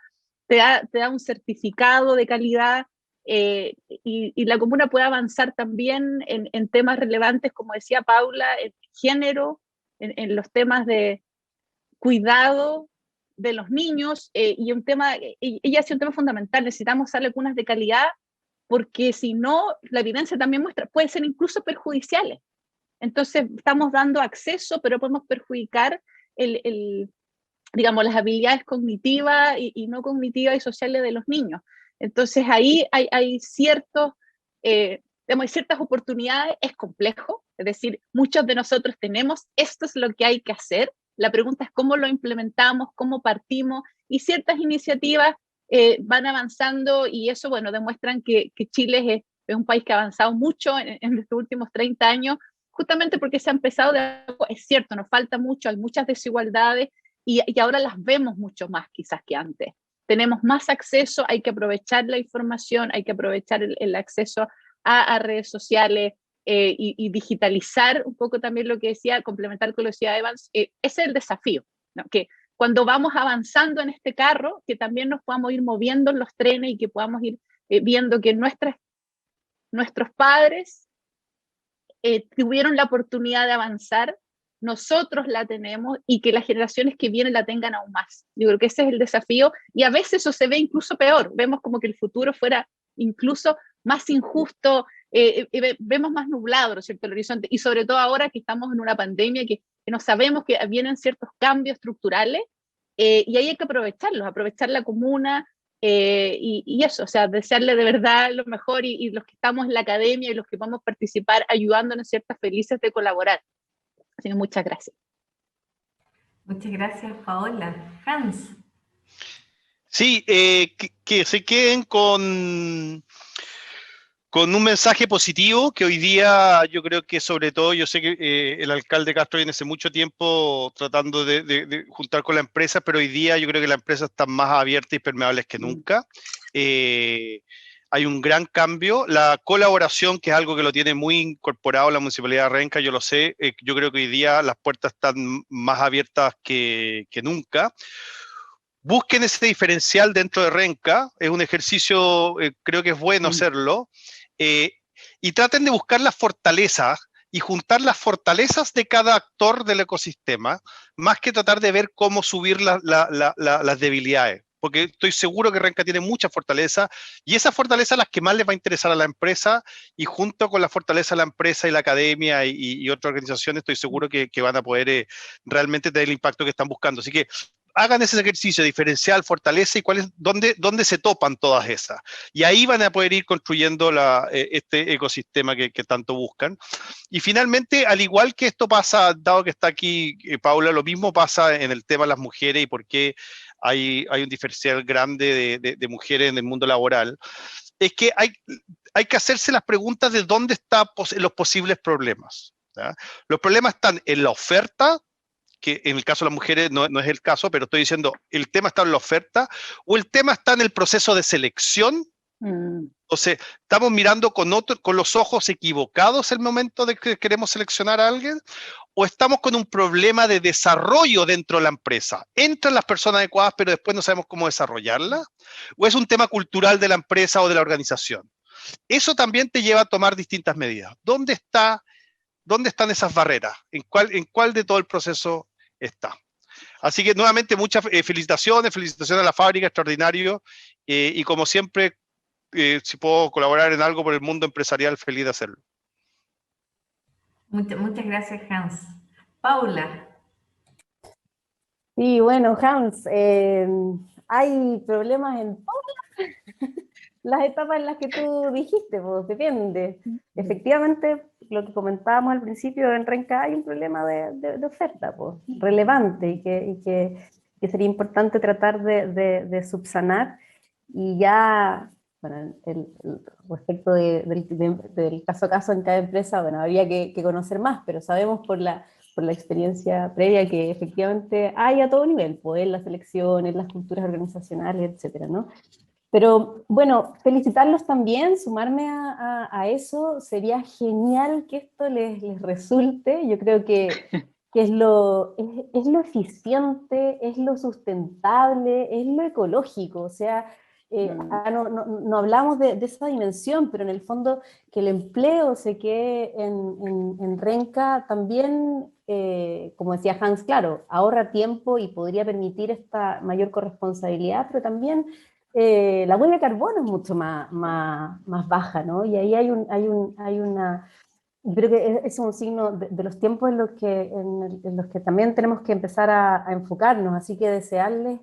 te da un certificado de calidad y la comuna puede avanzar también en temas relevantes, como decía Paula, en género, en los temas de cuidado de los niños y ella hace un tema fundamental, necesitamos salacunas de calidad porque si no, la evidencia también muestra, pueden ser incluso perjudiciales. Entonces estamos dando acceso, pero podemos perjudicar digamos, las habilidades cognitivas y no cognitivas y sociales de los niños. Entonces ahí hay ciertas oportunidades, es complejo, es decir, muchos de nosotros tenemos, esto es lo que hay que hacer, la pregunta es cómo lo implementamos, cómo partimos, y ciertas iniciativas van avanzando y eso, bueno, demuestran que Chile es un país que ha avanzado mucho en estos últimos 30 años, justamente porque se ha empezado es cierto, nos falta mucho, hay muchas desigualdades y ahora las vemos mucho más quizás que antes. Tenemos más acceso, hay que aprovechar la información, hay que aprovechar el acceso a redes sociales y digitalizar un poco también lo que decía, complementar con lo que decía Evans, ese es el desafío, ¿no? Que cuando vamos avanzando en este carro, que también nos podamos ir moviendo en los trenes y que podamos ir viendo que nuestros padres tuvieron la oportunidad de avanzar nosotros la tenemos y que las generaciones que vienen la tengan aún más. Yo creo que ese es el desafío, y a veces eso se ve incluso peor, vemos como que el futuro fuera incluso más injusto, vemos más nublado, ¿no es cierto?, el horizonte, y sobre todo ahora que estamos en una pandemia que no sabemos que vienen ciertos cambios estructurales, y ahí hay que aprovecharlos, aprovechar la comuna, y eso, o sea, desearle de verdad lo mejor, y los que estamos en la academia y los que vamos a participar ayudándonos, ¿cierto?, felices de colaborar. Así que muchas gracias. Muchas gracias, Paola. Hans. Sí, que se queden con un mensaje positivo, que hoy día yo creo que sobre todo, yo sé que el alcalde Castro viene hace mucho tiempo tratando de juntar con la empresa, pero hoy día yo creo que las empresas están más abiertas y permeables que nunca. Hay un gran cambio, la colaboración, que es algo que lo tiene muy incorporado la Municipalidad de Renca, yo lo sé, yo creo que hoy día las puertas están más abiertas que nunca. Busquen ese diferencial dentro de Renca, es un ejercicio, creo que es bueno hacerlo, y traten de buscar las fortalezas y juntar las fortalezas de cada actor del ecosistema, más que tratar de ver cómo subir las debilidades. Porque estoy seguro que Renca tiene mucha fortaleza, y esas fortalezas las que más les va a interesar a la empresa, y junto con la fortaleza de la empresa y la academia y otras organizaciones, estoy seguro que van a poder realmente tener el impacto que están buscando. Así que hagan ese ejercicio diferencial, fortaleza, y dónde se topan todas esas. Y ahí van a poder ir construyendo este ecosistema que tanto buscan. Y finalmente, al igual que esto pasa, dado que está aquí Paula, lo mismo pasa en el tema de las mujeres y por qué hay un diferencial grande de mujeres en el mundo laboral, es que hay que hacerse las preguntas de dónde están los posibles problemas, ¿ya? Los problemas están en la oferta, que en el caso de las mujeres no es el caso, pero estoy diciendo, el tema está en la oferta, o el tema está en el proceso de selección. Entonces, estamos mirando con los ojos equivocados el momento de que queremos seleccionar a alguien, o estamos con un problema de desarrollo dentro de la empresa. Entran las personas adecuadas, pero después no sabemos cómo desarrollarla, o es un tema cultural de la empresa o de la organización. Eso también te lleva a tomar distintas medidas. ¿Dónde están esas barreras? ¿En cuál de todo el proceso está? Así que nuevamente muchas felicitaciones a la fábrica, extraordinario, y como siempre, si puedo colaborar en algo por el mundo empresarial, feliz de hacerlo. Muchas gracias, Hans. Paula. Sí, bueno, Hans, hay problemas en todas las etapas en las que tú dijiste, pues depende. Efectivamente, lo que comentábamos al principio, en Renca hay un problema de oferta, pues, relevante, y que sería importante tratar de subsanar. Y ya, bueno, respecto del caso a caso en cada empresa, bueno, habría que conocer más, pero sabemos por la experiencia previa que efectivamente hay a todo nivel, pues, en las elecciones, las culturas organizacionales, etcétera, ¿no? Pero bueno, felicitarlos también, sumarme a eso, sería genial que esto les resulte. Yo creo que es lo eficiente, es lo sustentable, es lo ecológico, o sea, no hablamos de esa dimensión, pero en el fondo que el empleo se quede en Renca también, como decía Hans, claro, ahorra tiempo y podría permitir esta mayor corresponsabilidad, pero también la huella de carbono es mucho más baja, ¿no? Y ahí hay una... Creo que es un signo de los tiempos en los que también tenemos que empezar a enfocarnos, así que desearles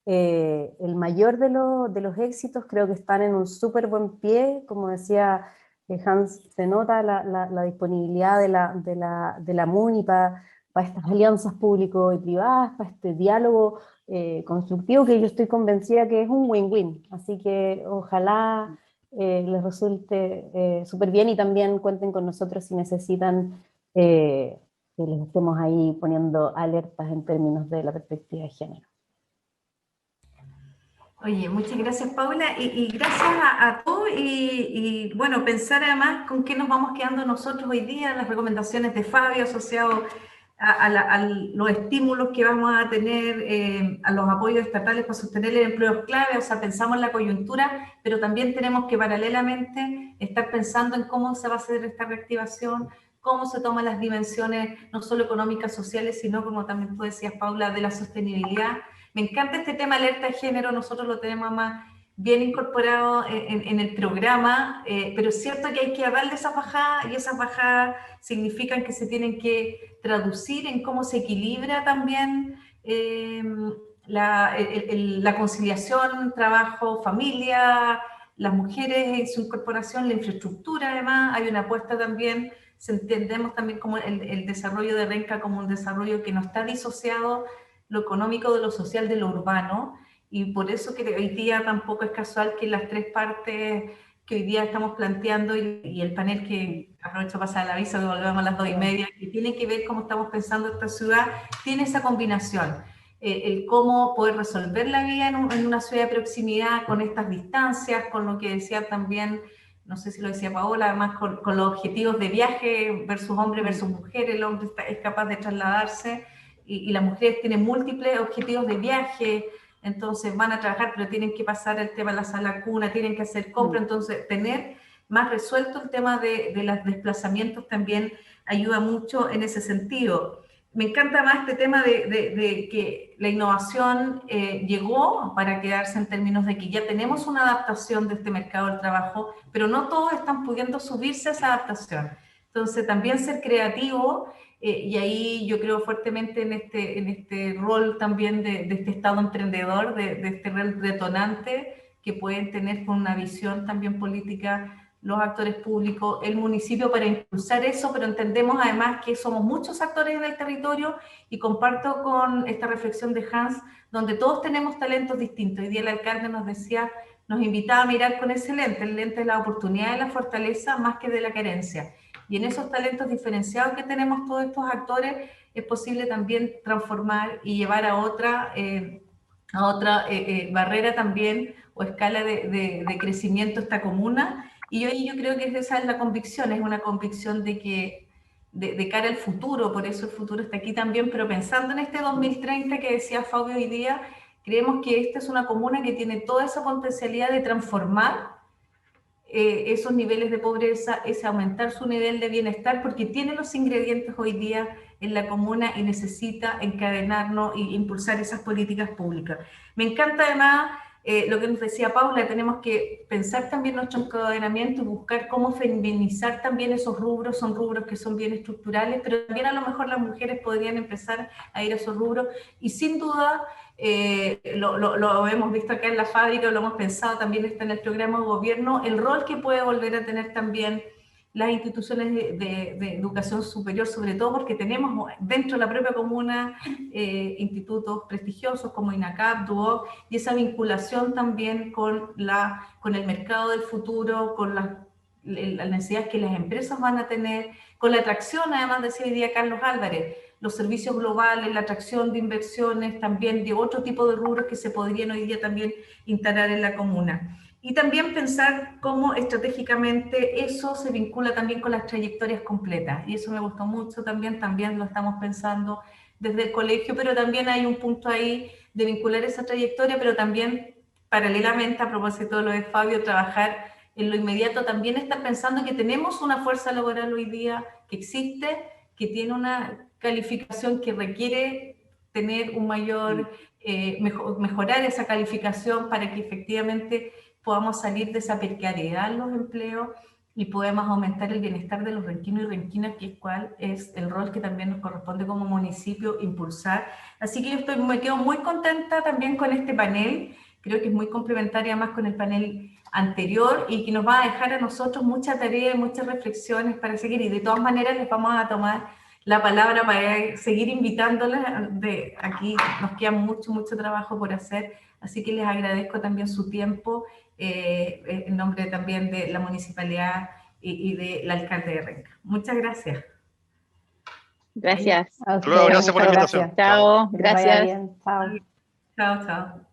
el mayor de los éxitos. Creo que están en un súper buen pie, como decía Hans, se nota la disponibilidad de la MUNI para estas alianzas público y privadas, para este diálogo constructivo, que yo estoy convencida que es un win-win, así que ojalá les resulte súper bien, y también cuenten con nosotros si necesitan que les estemos ahí poniendo alertas en términos de la perspectiva de género. Oye, muchas gracias, Paula, y gracias a todos, y bueno, pensar además con qué nos vamos quedando nosotros hoy día, las recomendaciones de Fabio asociados a los estímulos que vamos a tener, a los apoyos estatales para sostener el empleo clave. O sea, pensamos en la coyuntura, pero también tenemos que paralelamente estar pensando en cómo se va a hacer esta reactivación, cómo se toman las dimensiones no solo económicas, sociales, sino como también tú decías, Paula, de la sostenibilidad. Me encanta este tema alerta de género, nosotros lo tenemos más bien incorporado en el programa, pero es cierto que hay que darle esas bajadas, y esas bajadas significan que se tienen que traducir en cómo se equilibra también la conciliación, trabajo, familia, las mujeres en su incorporación, la infraestructura además, hay una apuesta también, entendemos también como el desarrollo de Renca como un desarrollo que no está disociado lo económico de lo social de lo urbano, y por eso que hoy día tampoco es casual que las tres partes que hoy día estamos planteando y el panel que aprovecho para pasar el aviso que volvemos a las 2:30, que tiene que ver cómo estamos pensando esta ciudad, tiene esa combinación. El cómo poder resolver la vida en una ciudad de proximidad con estas distancias, con lo que decía también, no sé si lo decía Paola, además con los objetivos de viaje versus hombre versus mujer, el hombre es capaz de trasladarse y las mujeres tienen múltiples objetivos de viaje, entonces van a trabajar, pero tienen que pasar el tema de la sala cuna, tienen que hacer compra, entonces tener más resuelto el tema de los desplazamientos también ayuda mucho en ese sentido. Me encanta más este tema de que la innovación llegó para quedarse en términos de que ya tenemos una adaptación de este mercado del trabajo, pero no todos están pudiendo subirse a esa adaptación. Entonces también ser creativo, y ahí yo creo fuertemente en este rol también de este Estado emprendedor, de este rol detonante que pueden tener con una visión también política los actores públicos, el municipio para impulsar eso, pero entendemos además que somos muchos actores en el territorio y comparto con esta reflexión de Hans, donde todos tenemos talentos distintos. Hoy día el alcalde nos decía, nos invitaba a mirar con ese lente, el lente de la oportunidad y la fortaleza más que de la carencia. Y en esos talentos diferenciados que tenemos todos estos actores, es posible también transformar y llevar a otra barrera también o escala de crecimiento esta comuna. Y yo creo que esa es la convicción, es una convicción de que de cara al futuro, por eso el futuro está aquí también, pero pensando en este 2030 que decía Fabio hoy día, creemos que esta es una comuna que tiene toda esa potencialidad de transformar esos niveles de pobreza, es aumentar su nivel de bienestar, porque tiene los ingredientes hoy día en la comuna y necesita encadenarnos e impulsar esas políticas públicas. Me encanta además lo que nos decía Paula, tenemos que pensar también nuestro encadenamiento y buscar cómo feminizar también esos rubros, son rubros que son bien estructurales, pero también a lo mejor las mujeres podrían empezar a ir a esos rubros, y sin duda, lo hemos visto acá en la fábrica, lo hemos pensado, también está en el programa de gobierno, el rol que puede volver a tener también las instituciones de educación superior, sobre todo porque tenemos dentro de la propia comuna institutos prestigiosos como INACAP, DUOC, y esa vinculación también con el mercado del futuro, con las necesidades que las empresas van a tener, con la atracción, además decía hoy día Carlos Álvarez, los servicios globales, la atracción de inversiones, también de otro tipo de rubros que se podrían hoy día también instalar en la comuna. Y también pensar cómo estratégicamente eso se vincula también con las trayectorias completas. Y eso me gustó mucho también lo estamos pensando desde el colegio, pero también hay un punto ahí de vincular esa trayectoria, pero también paralelamente, a propósito de lo de Fabio, trabajar en lo inmediato, también estar pensando que tenemos una fuerza laboral hoy día que existe, que tiene una calificación que requiere tener un mayor, mejorar esa calificación para que efectivamente podamos salir de esa precariedad en los empleos y podemos aumentar el bienestar de los renquinos y renquinas, que es cuál es el rol que también nos corresponde como municipio impulsar. Así que yo me quedo muy contenta también con este panel, creo que es muy complementaria más con el panel anterior y que nos va a dejar a nosotros mucha tarea y muchas reflexiones para seguir, y de todas maneras les vamos a tomar la palabra para seguir invitándoles. Aquí nos queda mucho trabajo por hacer, así que les agradezco también su tiempo en nombre también de la municipalidad y del alcalde de Renca. Muchas gracias. Gracias. A Luego, ustedes, gracias por la muchas invitación. gracias. Chao, Que les vaya gracias. bien. Chao. Chao, chao.